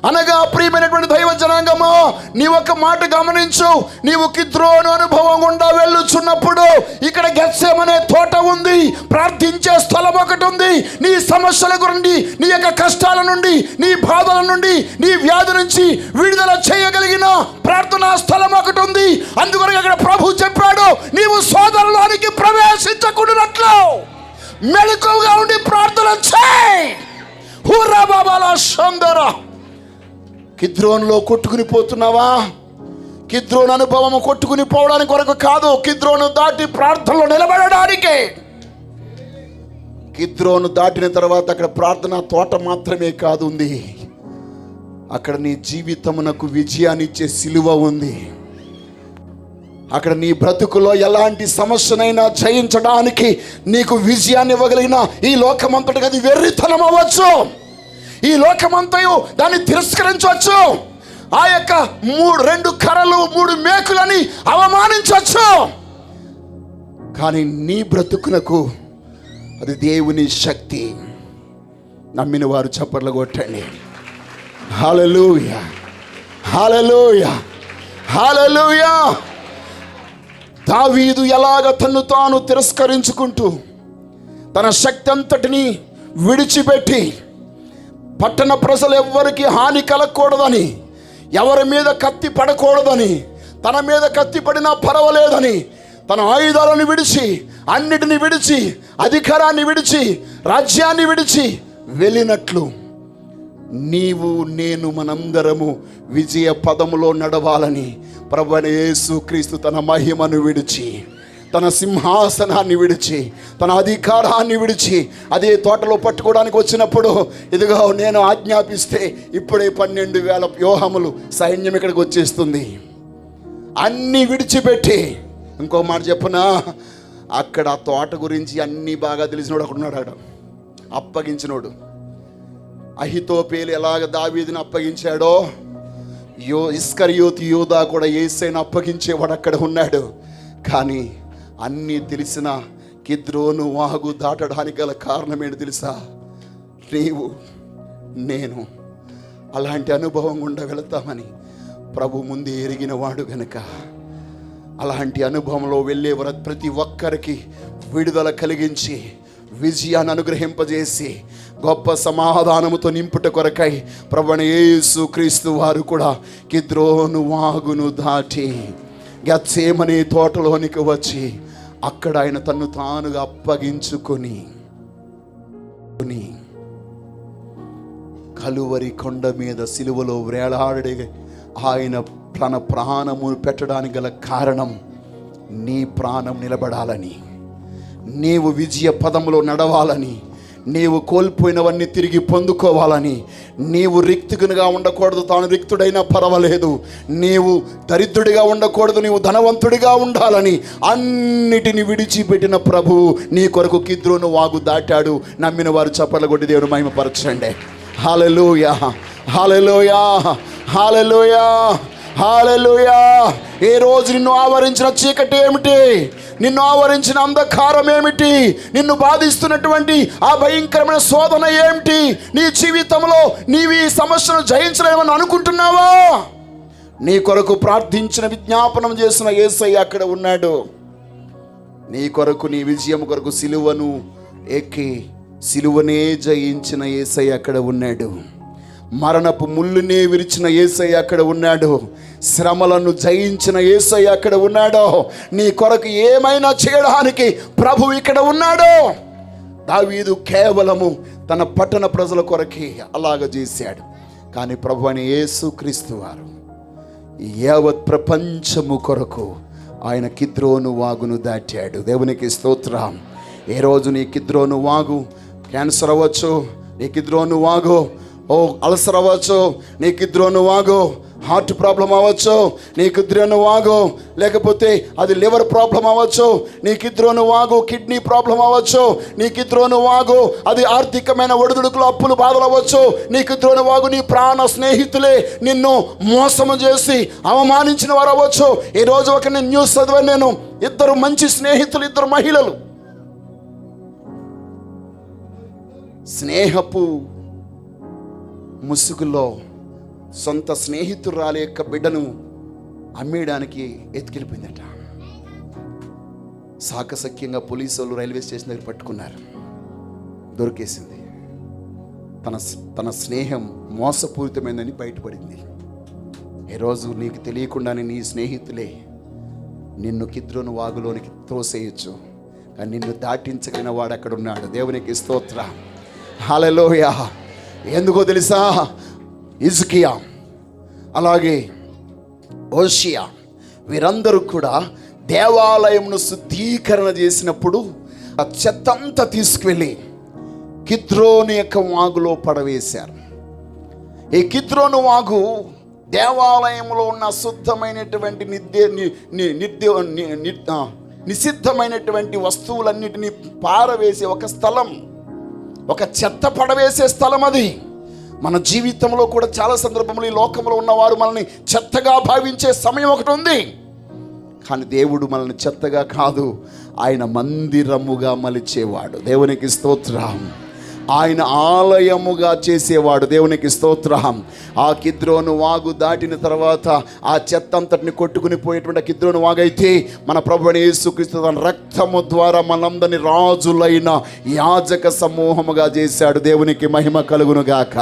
Speaker 1: అనగా ప్రియమైనటువంటి దైవ జనాంగమా, నీ ఒక మాట గమనించు. నీవు కిద్రోను అనుభవం గుండా వెళ్ళుచున్నప్పుడు ఇక్కడ గెత్సేమనే తోట ఉంది, ప్రార్థించే స్థలం ఒకటి ఉంది. నీ సమస్యల గురించి, నీ యొక్క కష్టాల నుండి, నీ బాధల నుండి, నీ వ్యాధి నుంచి విడుదల చేయగలిగిన ప్రార్థనా స్థలం ఒకటి ఉంది. అందువరకు అక్కడ ప్రభు చెప్పాడు, నీవు సోదరులోనికి ప్రవేశించకూడనట్లు మెలకువగా ఉండి ప్రార్థన చేయి. హుర్రా బాబాలా సుందర. కిద్రోనులో కొట్టుకుని పోతున్నావా? కిద్రోను అనుభవము కొట్టుకుని పోవడానికి కొరకు కాదు, కిద్రోను దాటి ప్రార్థనలో నిలబడడానికే. కిద్రోను దాటిన తర్వాత అక్కడ ప్రార్థన తోట మాత్రమే కాదు ఉంది, అక్కడ నీ జీవితమునకు విజయాన్ని ఇచ్చే సిలువ ఉంది. అక్కడ నీ బ్రతుకులో ఎలాంటి సమస్యనైనా జయించడానికి నీకు విజయాన్ని ఇవ్వగలిగిన ఈ లోకమంతటికి అది వెర్రితనం అవ్వచ్చు. ఈ లోకమంతయు దాన్ని తిరస్కరించవచ్చు. ఆ యొక్క 2 కర్రలు 3 మేకులని అవమానించవచ్చు. కానీ నీ బ్రతుకునకు అది దేవుని శక్తి. నమ్మిన వారు చప్పట్లు కొట్టండి. హల్లెలూయా, హల్లెలూయా, హల్లెలూయా. దావీదు ఎలాగ తన్ను తాను తిరస్కరించుకుంటూ తన శక్తి అంతటిని విడిచిపెట్టి పట్టణ ప్రజలు ఎవ్వరికి హాని కలగకూడదని, ఎవరి మీద కత్తి పడకూడదని, తన మీద కత్తి పడినా పర్వాలేదని తన ఆయుధాలను విడిచి, అన్నిటిని విడిచి, అధికారాన్ని విడిచి, రాజ్యాన్ని విడిచి వెళ్ళినట్లు నీవు నేను మనందరము విజయ పదములో నడవాలని ప్రభువైన యేసుక్రీస్తు తన మహిమను విడిచి, తన సింహాసనాన్ని విడిచి, తన అధికారాన్ని విడిచి అదే తోటలో పట్టుకోవడానికి వచ్చినప్పుడు, ఇదిగో నేను ఆజ్ఞాపిస్తే ఇప్పుడే 12,000 వ్యూహములు సైన్యం ఇక్కడికి వచ్చేస్తుంది. అన్నీ విడిచిపెట్టి, ఇంకో మాట చెప్పునా, అక్కడ ఆ తోట గురించి అన్నీ బాగా తెలిసినోడు అక్కడ ఉన్నాడు. అక్కడ అప్పగించినోడు, అహితోపేలు ఎలాగ దావీదుని అప్పగించాడో, ఇస్కరియోతు యూదా కూడా యేసయ్యను అప్పగించేవాడు అక్కడ ఉన్నాడు. కానీ అన్నీ తెలిసిన కిద్రోను వాగు దాటడానికి గల కారణం ఏంటి తెలుసా? నీవు నేను అలాంటి అనుభవం గుండా వెళతామని ప్రభు ముందే ఎరిగిన వాడు గనుక అలాంటి అనుభవంలో వెళ్ళే ప్రతి ఒక్కరికి విడుదల కలిగించి విజయాన్ని అనుగ్రహింపజేసి గొప్ప సమాధానముతో నింపుట కొరకై ప్రభువైన యేసు క్రీస్తు వారు కూడా కిద్రోను వాగును దాటి గెత్సేమనే తోటలోనికి వచ్చి అక్కడ ఆయన తన్ను తానుగా అప్పగించుకొని కలువరి కొండ మీద సిలువలో వేలాడే ఆయన తన ప్రాణము పెట్టడానికి గల కారణం నీ ప్రాణం నిలబడాలని, నీవు విజయ పదములో నడవాలని, నీవు కోల్పోయినవన్నీ తిరిగి పొందుకోవాలని. నీవు రిక్తుగా ఉండకూడదు, తాను రిక్తుడైనా పర్వాలేదు. నీవు దరిద్రుడిగా ఉండకూడదు, నీవు ధనవంతుడిగా ఉండాలని అన్నిటిని విడిచిపెట్టిన ప్రభువు నీ కొరకు కిద్రోను వాగు దాటాడు. నమ్మిన వారు చప్పట్ల కొట్టి దేవుని మహిమపరచండి. హల్లెలూయా, హల్లెలూయా, హల్లెలూయా, హల్లెలూయా. ఏ రోజు నిన్ను ఆవరించిన చీకటి ఏమిటి? నిన్ను ఆవరించిన అంధకారం ఏమిటి? నిన్ను బాధిస్తున్నటువంటి ఆ భయంకరమైన శోధన ఏమిటి? నీ జీవితంలో నీవు ఈ సమస్యను జయించలేమని అనుకుంటున్నావా? నీ కొరకు ప్రార్థించిన, విజ్ఞాపనం చేసిన యేసయ్య అక్కడ ఉన్నాడు. నీ కొరకు, నీ విజయం కొరకు సిలువను ఎక్కి సిలువనే జయించిన యేసయ్య అక్కడ ఉన్నాడు. మరణపు ముళ్ళునే విరిచిన యేసయ్య అక్కడ ఉన్నాడు. శ్రమలను జయించిన యేసయ్య అక్కడ ఉన్నాడు. నీ కొరకు ఏమైనా చేయడానికి ప్రభు ఇక్కడ ఉన్నాడు. దావీదు కేవలము తన పట్టణ ప్రజల కొరకే అలాగ చేశాడు. కానీ ప్రభు అని యేసు క్రీస్తు వారు యావత్ ప్రపంచము కొరకు ఆయన కిద్రోను వాగును దాటాడు. దేవునికి స్తోత్రం. ఏ రోజు నీ కిద్రోను వాగు క్యాన్సర్ అవ్వచ్చు, నీ కిద్రోను వాగు అల్సర్ అవ్వచ్చు, నీ కిద్రోను వాగు హార్ట్ ప్రాబ్లం అవ్వచ్చు, నీ కిద్రోను వాగు లేకపోతే అది లివర్ ప్రాబ్లం అవ్వచ్చు, నీ కిద్రోను వాగు కిడ్నీ ప్రాబ్లం అవ్వచ్చు, నీ కిద్రోను వాగు అది ఆర్థికమైన ఒడిదుడుకులు అప్పులు బాధలు అవ్వచ్చు, నీ కిద్రోను వాగు నీ ప్రాణ స్నేహితులే నిన్ను మోసము చేసి అవమానించిన వారు అవ్వచ్చు. ఈరోజు ఒక నేను న్యూస్ చదివాను, నేను ఇద్దరు మంచి స్నేహితులు, ఇద్దరు మహిళలు స్నేహపు ముసుగులో సొంత స్నేహితురాలి యొక్క బిడ్డను అమ్మేయడానికి ఎత్తుకెళ్ళిపోయిందట. సాకసక్యంగా పోలీసు వాళ్ళు రైల్వే స్టేషన్ దగ్గర పట్టుకున్నారు. దొరికేసింది. తన స్నేహం మోసపూరితమైందని బయటపడింది. ఈరోజు నీకు తెలియకుండానే నీ స్నేహితులే నిన్ను కిద్రోను వాగులోనికి త్రోసేయచ్చు. కానీ నిన్ను దాటించగలిగిన వాడు అక్కడ ఉన్నాడు. దేవునికి స్తోత్రం. హల్లెలూయా. ఎందుకో తెలుసా? హిజ్కియా అలాగే హోషేయ వీరందరూ కూడా దేవాలయంను శుద్ధీకరణ చేసినప్పుడు ఆ చెత్తంతా తీసుకువెళ్ళి కిద్రోను యొక్క వాగులో పడవేశారు. ఈ కిద్రోను వాగు దేవాలయంలో ఉన్న శుద్ధమైనటువంటి నిషిద్ధమైనటువంటి వస్తువులన్నిటినీ పారవేసే ఒక స్థలం, ఒక చెత్త పడవేసే స్థలం అది. మన జీవితంలో కూడా చాలా సందర్భంలో ఈ లోకంలో ఉన్నవారు మనల్ని చెత్తగా భావించే సమయం ఒకటి ఉంది. కానీ దేవుడు మనల్ని చెత్తగా కాదు, ఆయన మందిరముగా మలిచేవాడు. దేవునికి స్తోత్రం. ఆయన ఆలయముగా చేసేవాడు. దేవునికి స్తోత్రం. ఆ కిద్రోను వాగు దాటిన తర్వాత ఆ చెత్తంతటిని కొట్టుకుని పోయేటువంటి కిద్రోను వాగైతే మన ప్రభువైన యేసుక్రీస్తు తన రక్తము ద్వారా మనందరిని రాజులైన యాజక సమూహముగా చేశాడు. దేవునికి మహిమ కలుగునుగాక.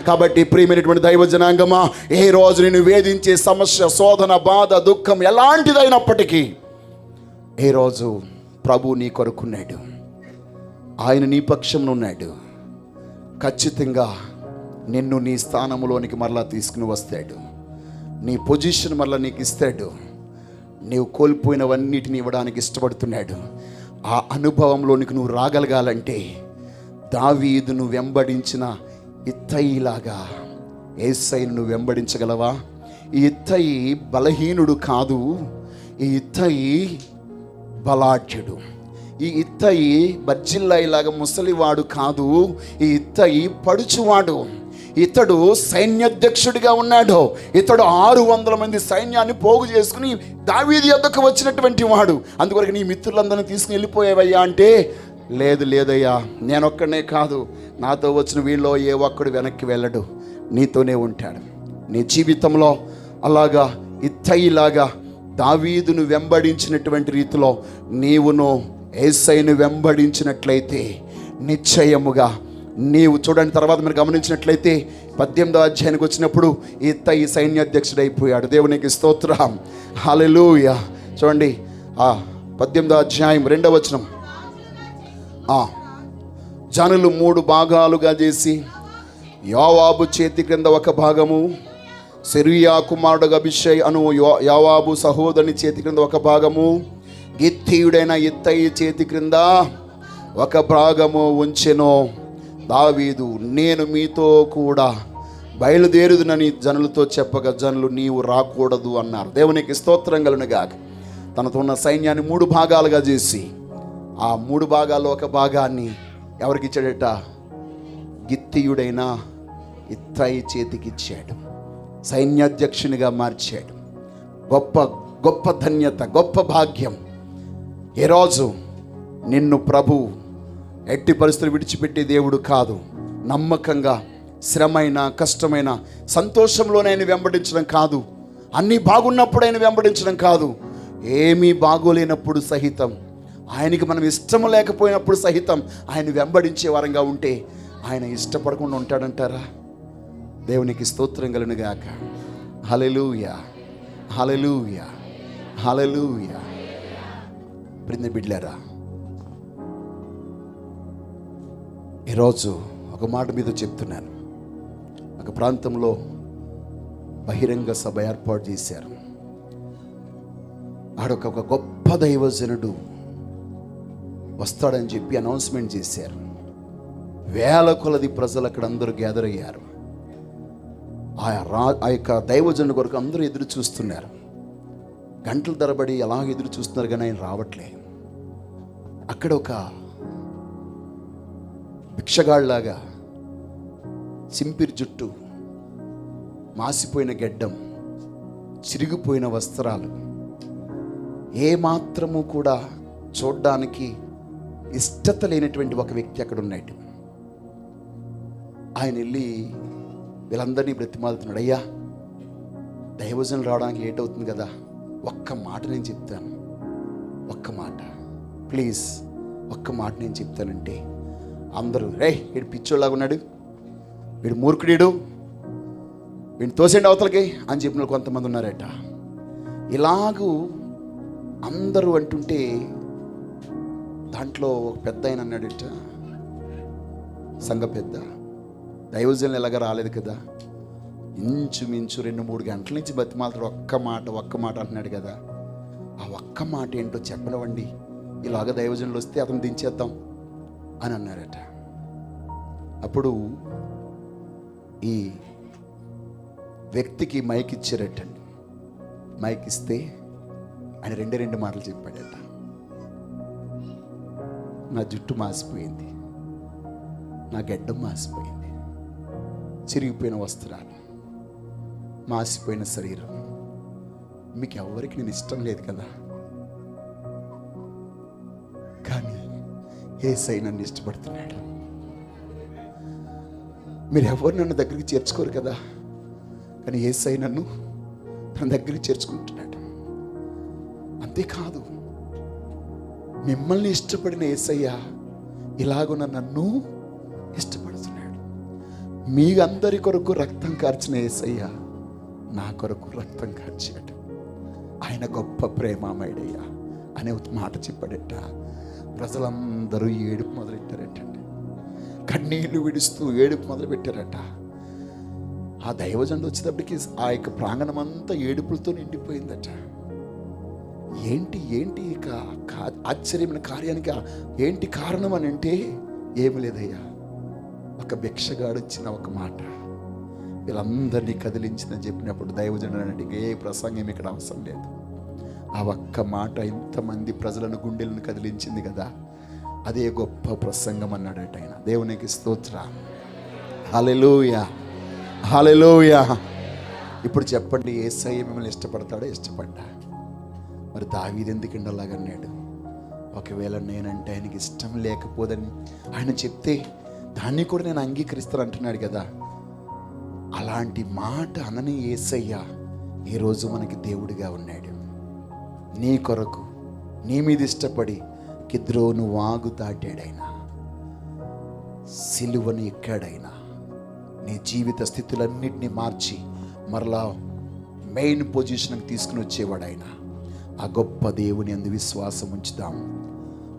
Speaker 1: కాబట్టి ప్రియమైనటువంటి దైవ జనాంగమా, ఏ రోజు నేను వేధించే సమస్య, శోధన, బాధ, దుఃఖం ఎలాంటిదైనప్పటికీ ఏ రోజు ప్రభు నీ కొరకున్నాడు. ఆయన నీ పక్షంలో ఉన్నాడు. ఖచ్చితంగా నిన్ను నీ స్థానములోనికి మరలా తీసుకుని వస్తాడు. నీ పొజిషన్ మరలా నీకు ఇస్తాడు. నీవు కోల్పోయినవన్నిటిని ఇవ్వడానికి ఇష్టపడుతున్నాడు. ఆ అనుభవంలోనికి నువ్వు రాగలగాలంటే దావీదును వెంబడించిన ఇత్తయిలాగా యేసయ్యను నువ్వు వెంబడించగలవా? ఈ ఇత్తయి బలహీనుడు కాదు, ఈ ఇత్తయి బలాఢ్యుడు. ఈ ఇత్తయి బర్జిల్లాయిలాగా ముసలివాడు కాదు, ఈ ఇత్తయి పడుచువాడు. ఇతడు సైన్యాధ్యక్షుడిగా ఉన్నాడు. ఇతడు 600 మంది సైన్యాన్ని పోగు చేసుకుని దావీదు యొద్దకు వచ్చినటువంటి వాడు. అందువరకు నీ మిత్రులందరినీ తీసుకుని వెళ్ళిపోయావయ్యా అంటే, లేదయ్యా, నేనొక్కడనే కాదు, నాతో వచ్చిన వీళ్ళలో ఏ ఒక్కడు వెనక్కి వెళ్ళడు, నీతోనే ఉంటాడు. నీ జీవితంలో అలాగా ఇత్తయిలాగా దావీదును వెంబడించినటువంటి రీతిలో నీవును యేసయ్యను వెంబడించినట్లయితే నిశ్చయముగా నీవు చూడండి. తర్వాత మీరు గమనించినట్లయితే 18వ అధ్యాయానికి వచ్చినప్పుడు ఇత్తయి సైన్యాధ్యక్షుడైపోయాడు. దేవునికి స్తోత్రం, హల్లెలూయా. చూడండి 18వ అధ్యాయం 2వ వచనం. జనులు 3 భాగాలుగా చేసి యోవాబు చేతి క్రింద ఒక భాగము, సెరూయా కుమారుడు అబీషై అను యోవాబు సహోదరుని చేతి క్రింద ఒక భాగము, గిత్తీయుడైన ఇత్తయి చేతి క్రింద ఒక భాగము ఉంచెను. దావీదు, నేను మీతో కూడా బయలుదేరుదునని జనులతో చెప్పగా జనులు నీవు రాకూడదు అన్నారు. దేవునికి స్తోత్రం కలుగునుగాక. తనతో ఉన్న సైన్యాన్ని 3 భాగాలుగా చేసి ఆ 3 భాగాల్లో ఒక భాగాన్ని ఎవరికి ఇచ్చాడట? గిత్తీయుడైన ఇత్తయి చేతికి ఇచ్చాడు. సైన్యాధ్యక్షునిగా మార్చాడు. గొప్ప గొప్ప ధన్యత, గొప్ప భాగ్యం. ఈరోజు నిన్ను ప్రభు ఎట్టి పరిస్థితులు విడిచిపెట్టే దేవుడు కాదు. నమ్మకంగా శ్రమైన, కష్టమైన, సంతోషంలోనే ఆయన వెంబడించడం కాదు, అన్నీ బాగున్నప్పుడు ఆయన వెంబడించడం కాదు, ఏమీ బాగోలేనప్పుడు సహితం, ఆయనకి మనం ఇష్టం లేకపోయినప్పుడు సహితం ఆయన వెంబడించే వారంగా ఉంటే ఆయన ఇష్టపడకుండా ఉంటాడంటారా? దేవునికి స్తోత్రం కలుగునుగాక. హల్లెలూయా, హల్లెలూయా, హల్లెలూయా. ప్రియ బిడ్డలారా, ఈరోజు ఒక మాట మీద చెప్తున్నాను. ఒక ప్రాంతంలో బహిరంగ సభ ఏర్పాటు చేశారు. ఆడొక గొప్ప దైవజనుడు వస్తాడని చెప్పి అనౌన్స్మెంట్ చేశారు. వేల కొలది ప్రజలు అక్కడ అందరూ గ్యాదర్ అయ్యారు. ఆ యొక్క దైవజనుడి కొరకు అందరూ ఎదురు చూస్తున్నారు. గంటల తరబడి అలాగ ఎదురు చూస్తున్నారు, కానీ ఆయన రావట్లే. అక్కడ ఒక భిక్షగాళ్ళలాగా సింపిరి జుట్టు, మాసిపోయిన గెడ్డం, చిరిగిపోయిన వస్త్రాలు, ఏమాత్రము కూడా చూడ్డానికి ఇష్టత లేనటువంటి ఒక వ్యక్తి అక్కడ ఉన్నాడు. ఆయన వెళ్ళి వీళ్ళందరినీ బ్రతిమాలుతున్నాడు. అయ్యా, దైవజనులు రావడానికి లేట్ అవుతుంది కదా, ఒక్క మాట నేను చెప్తాను, ఒక్క మాట ప్లీజ్, ఒక్క మాట నేను చెప్తానంటే అందరూ, రే వీడు పిచ్చోళ్ళలాగా ఉన్నాడు, వీడు మూర్ఖుడు, వీడిని తోసేండి అవతలకి అని చెప్పిన కొంతమంది ఉన్నారట. ఇలాగూ అందరూ అంటుంటే దాంట్లో ఒక పెద్ద ఆయన అన్నాడట, సంఘ పెద్ద, దైవజనులు ఎలాగ రాలేదు కదా, ఇంచుమించు 2-3 గంటల నుంచి బతిమాలతాడు, ఒక్క మాట అంటున్నాడు కదా, ఆ ఒక్క మాట ఏంటో చెప్పనివ్వండి, ఇలాగ దైవజనులు వస్తే అతను దించేద్దాం అని అన్నారట. అప్పుడు ఈ వ్యక్తికి మైక్ ఇచ్చారటండి. మైక్ ఇస్తే ఆయన 2 మాటలు చెప్పాడట. నా జుట్టు మాసిపోయింది, నా గెడ్డం మాసిపోయింది, చిరిగిపోయిన వస్త్రాలు, మాసిపోయిన శరీరం, మీకు ఎవరికి నేను ఇష్టం లేదు కదా, కానీ యేసయ్య నన్ను ఇష్టపడుతున్నాడు. మీరు ఎవరు నన్ను దగ్గరికి చేర్చుకోరు కదా, కానీ యేసయ్య నన్ను తన దగ్గరికి చేర్చుకుంటున్నాడు. అంతేకాదు, మిమ్మల్ని ఇష్టపడిన యేసయ్య ఇలాగున్న నన్ను ఇష్టపడుతున్నాడు. మీ అందరి కొరకు రక్తం కార్చిన యేసయ్య నా కొరకు రక్తం కార్చాడు. ఆయన గొప్ప ప్రేమామయుడయ్యా అనే మాట చెప్పాడట. ప్రజలందరూ ఏడుపు మొదలెట్టారటండి. కన్నీళ్లు విడుస్తూ ఏడుపు మొదలుపెట్టారట. ఆ దైవజనుడు వచ్చేటప్పటికి ఆ యొక్క ప్రాంగణం అంతా ఏడుపులతో నిండిపోయిందట. ఏంటి ఇక ఆశ్చర్యమైన కార్యానికి ఏంటి కారణం అని అంటే, ఏమి లేదయ్యా, ఒక భిక్షగాడు వచ్చిన ఒక మాట వీళ్ళందరినీ కదిలించిందని చెప్పినప్పుడు దైవజనుడు అంటే ఏ ప్రసంగం ఇక్కడ అవసరం లేదు, ఆ ఒక్క మాట ఇంతమంది ప్రజలను గుండెలను కదిలించింది కదా, అదే గొప్ప ప్రసంగం అన్నాడట ఆయన. దేవునికి స్తోత్రం, హల్లెలూయా. హల్లెలూయా. ఇప్పుడు చెప్పండి, యేసయ్య మిమ్మల్ని ఇష్టపడతాడో ఇష్టపడ్డా? మరి దావీదు ఎందుకండి అలాగన్నాడు? ఒకవేళ నేనంటే ఆయనకి ఇష్టం లేకపోదని ఆయన చెప్తే దాన్ని కూడా నేను అంగీకరిస్తాను అంటున్నాడు కదా. అలాంటి మాట అనని యేసయ్య ఈరోజు మనకి దేవుడిగా ఉన్నాడు. నీ కొరకు నీ మీద ఇష్టపడి కిద్రోను వాగు దాటాడైనా, సిలువను ఎక్కాడైనా, నీ జీవిత స్థితులన్నింటినీ మార్చి మరలా మెయిన్ పొజిషన్కి తీసుకుని వచ్చేవాడైనా ఆ గొప్ప దేవుని అందు విశ్వాసం ఉంచుదాం.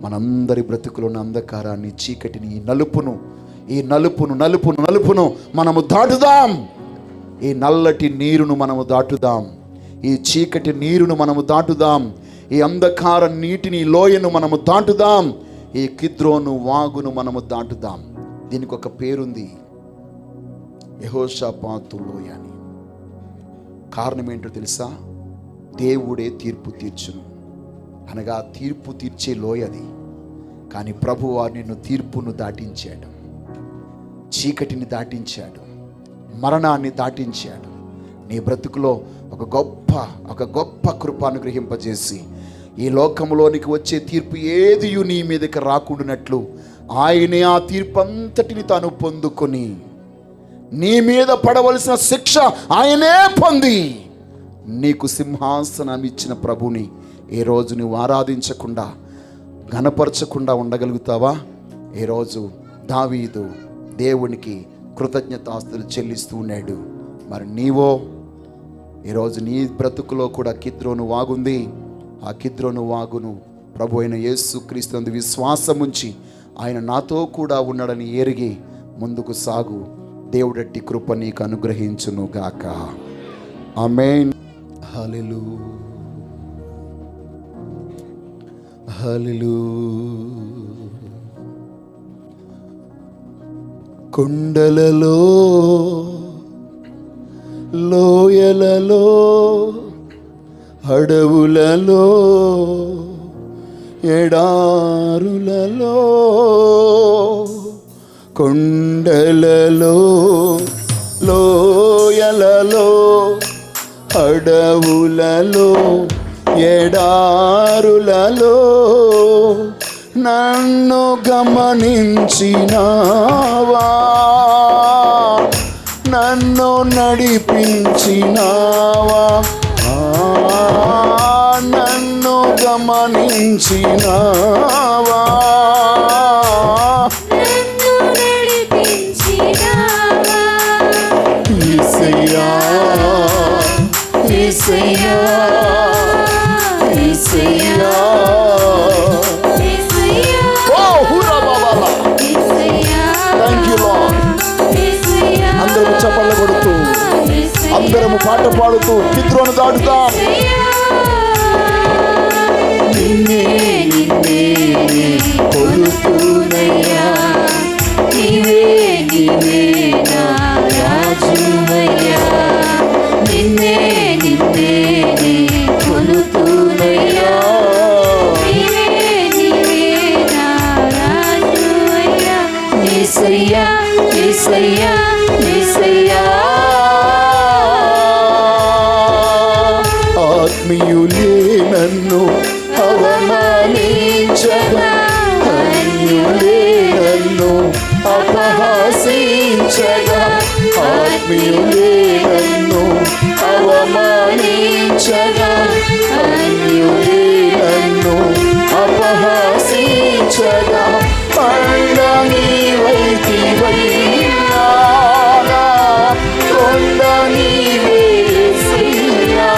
Speaker 1: మనందరి బ్రతుకులో ఉన్న అంధకారాన్ని, చీకటిని, ఈ నలుపును మనము దాటుదాం. ఈ నల్లటి నీరును మనము దాటుదాం. ఈ చీకటి నీరును మనము దాటుదాం. ఈ అంధకార నీటిని, లోయను మనము దాటుదాం. ఈ కిద్రోను వాగును మనము దాటుదాం. దీనికి ఒక పేరుంది, యెహోషాపాతు లోయ అని. కారణం ఏంటో తెలుసా? దేవుడే తీర్పు తీర్చును అనగా తీర్పు తీర్చే లోయది. కానీ ప్రభువు నిన్ను తీర్పును దాటించాడు, చీకటిని దాటించాడు, మరణాన్ని దాటించాడు. నీ బ్రతుకులో ఒక గొప్ప కృప అనుగ్రహింపజేసి ఈ లోకంలోనికి వచ్చే తీర్పు ఏదియు నీ మీదకి రాకుండానట్లు ఆయనే ఆ తీర్పు అంతటిని తాను పొందుకొని నీ మీద పడవలసిన శిక్ష ఆయనే పొంది నీకు సింహాసనం ఇచ్చిన ప్రభుని ఈరోజు నువ్వు ఆరాధించకుండా, ఘనపరచకుండా ఉండగలుగుతావా? ఈరోజు దావీదు దేవునికి కృతజ్ఞతాస్తులు చెల్లిస్తూ ఉన్నాడు. మరి నీవో ఈరోజు నీ బ్రతుకులో కూడా కిద్రోను వాగుంది. ఆ కిద్రోను వాగును ప్రభు అయిన యేసుక్రీస్తు నందు విశ్వాసం ఉంచి ఆయన నాతో కూడా ఉన్నాడని ఎరిగి ముందుకు సాగు. దేవుడట్టి కృప నీకు అనుగ్రహించును గాక. ఆమేన్. హల్లెలూయా, హల్లెలూయా. కొండలలో, లోయలలో, అడవులలో, ఎడారులలో, కొండలలో, లోయలలో, అడవులలో, ఎడారులలో నన్ను గమనించినావా, నన్ను నడిపించినావా, నన్ను గమనించినావా, యేసయ్యా, యేసయ్యా, యేసయ్యా. అందరము చప్పట్లు కొడుతూ, అందరము పాట పాడుతూ కిద్రోను దాటుతాం. నిన్నే నిన్నే కొలుతునయ్యా, నీవే నీవే నా రాజువయ్యా, నిన్నే నిన్నే కొలుతునయ్యా, నీవే నీవే నా రాజువయ్యా, యేసయ్యా, యేసయ్యా, యేసయ్యా. ఆత్మీయులే నన్ను అవమానించగా, అన్యులే నన్ను అపహాసించగా, ఆత్మీయులే నన్ను అవమానించగా, అన్యులే నన్ను అపహాసించగా, అండ నీవైతివయ్యా, కొండ నీవే యేసయ్యా.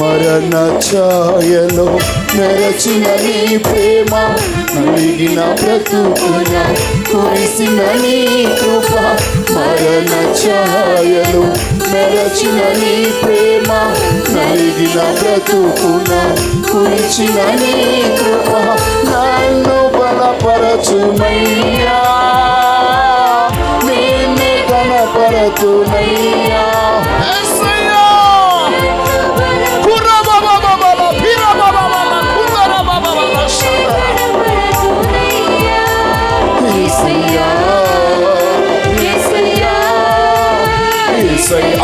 Speaker 1: మరణ ఛాయలో మెరచిన నీ ప్రేమ, నలిగిన బ్రతుకున కురిసిన నీ కృప, మరణ చల్లన ఛాయలు మెరచిన నీ ప్రేమ నలిగిన బ్రతుకున కురిచిన నీ కృప నన్ను బలపరచుమయ్యా నిన్నే కనపరచుమయ్యా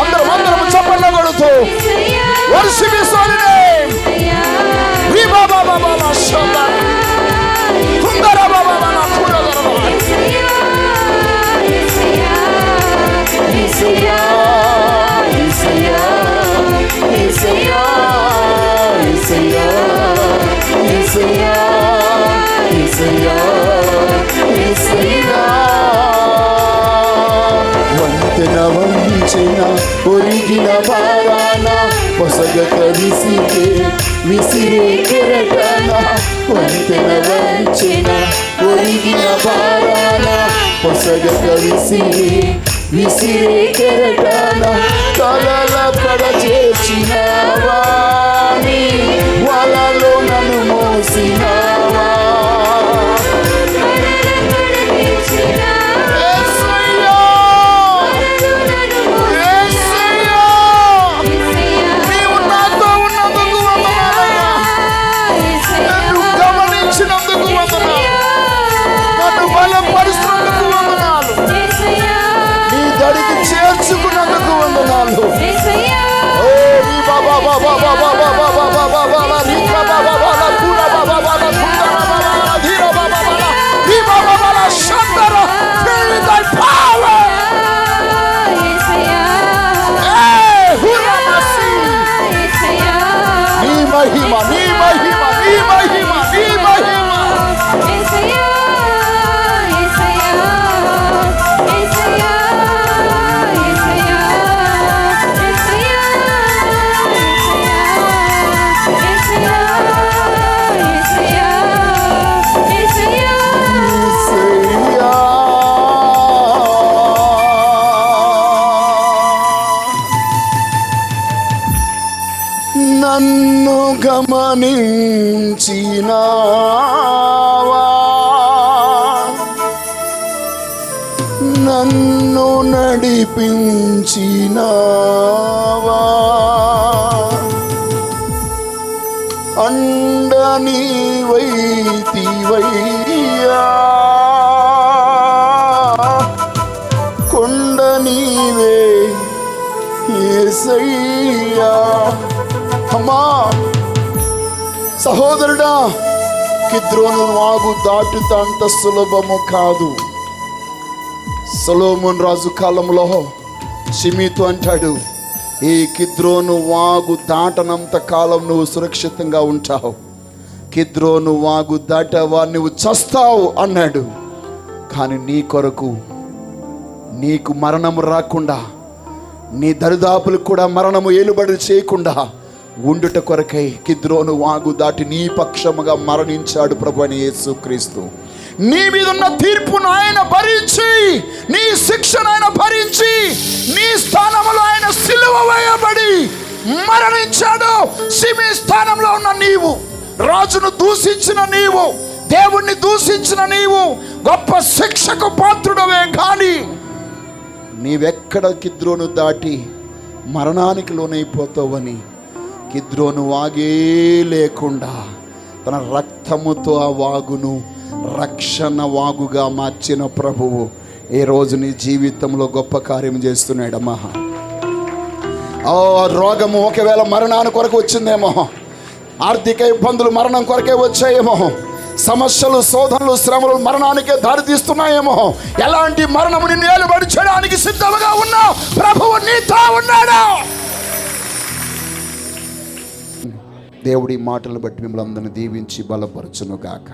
Speaker 1: అందరం చప్పట్లు కొడుతూ worship his holy name. Riba baba baba shanda kundara baba baba kundara baba Isaya Isaya Isaya Isaya Isaya Isaya Isaya వంతెన వంచిన ఒరిగిన భారాన పొసగ కవిసికే విసిరే కెరటాన వంతెన వంచిన ఒరిగిన భారాన పొసగ కవిసిరే విసిరే కెరటాన తలల పడ చేర్చినవా నీ వలలో నన్ను మోసినవా చేర్చుకున్నందుకు వందనాలు నీ మహిమ నీ మహిమ నీ మహిమ నీ మహిమ నన్ను గమనించినావా నన్ను నడిపించినావా అండ నీవైతివయ్యా కొండ నీవే యేసయ్యా అమ్మా సహోదరుడా కిద్రోను వాగు దాటుట అంత సులభము కాదు. సొలొమోను రాజు కాలంలో షిమీతో అంటాడు, ఈ కిద్రోను వాగు దాటనంత కాలం నువ్వు సురక్షితంగా ఉంటావు, కిద్రోను వాగు దాటావా నువ్వు చస్తావు అన్నాడు. కానీ నీ కొరకు నీకు మరణము రాకుండా, నీ దరిదాపులకు కూడా మరణము ఏలుబడి చేయకుండా ఉండుట కొరకై కిద్రోను వాగు దాటి నీ పక్షముగా మరణించాడు ప్రభువైన యేసుక్రీస్తు. నీ మీద ఉన్న తీర్పును ఆయన భరించి, నీ శిక్షను ఆయన భరించి, నీ స్థానంలో ఆయన సిలువ వేయబడి మరణించాడు. సిమి స్థానంలో ఉన్న నీవు, రాజును దూషించిన నీవు, దేవుణ్ణి దూషించిన నీవు గొప్ప శిక్షకు పాత్రుడవే. కానీ నీవెక్కడ కిద్రోను దాటి మరణానికి లోనైపోతావని కిద్రోను వాగే లేకుండా తన రక్తముతో ఆ వాగును రక్షణ వాగుగా మార్చిన ప్రభువు ఈ రోజు నీ జీవితంలో గొప్ప కార్యం చేస్తున్నాడమ్మా. రోగము ఒకవేళ మరణాన్ని కొరకు వచ్చిందేమో, ఆర్థిక ఇబ్బందులు మరణం కొరకే వచ్చాయేమో, సమస్యలు శోధనలు శ్రమలు మరణానికే దారితీస్తున్నాయేమో, ఎలాంటి మరణము నిన్ను ఏలుబడి చేయడానికి సిద్ధంగా ఉన్నావు, ప్రభువు నీతో ఉన్నాడు. దేవుడి మాటలు బట్టి మిమ్మల్ని అందరిని దీవించి బలపరచును గాక.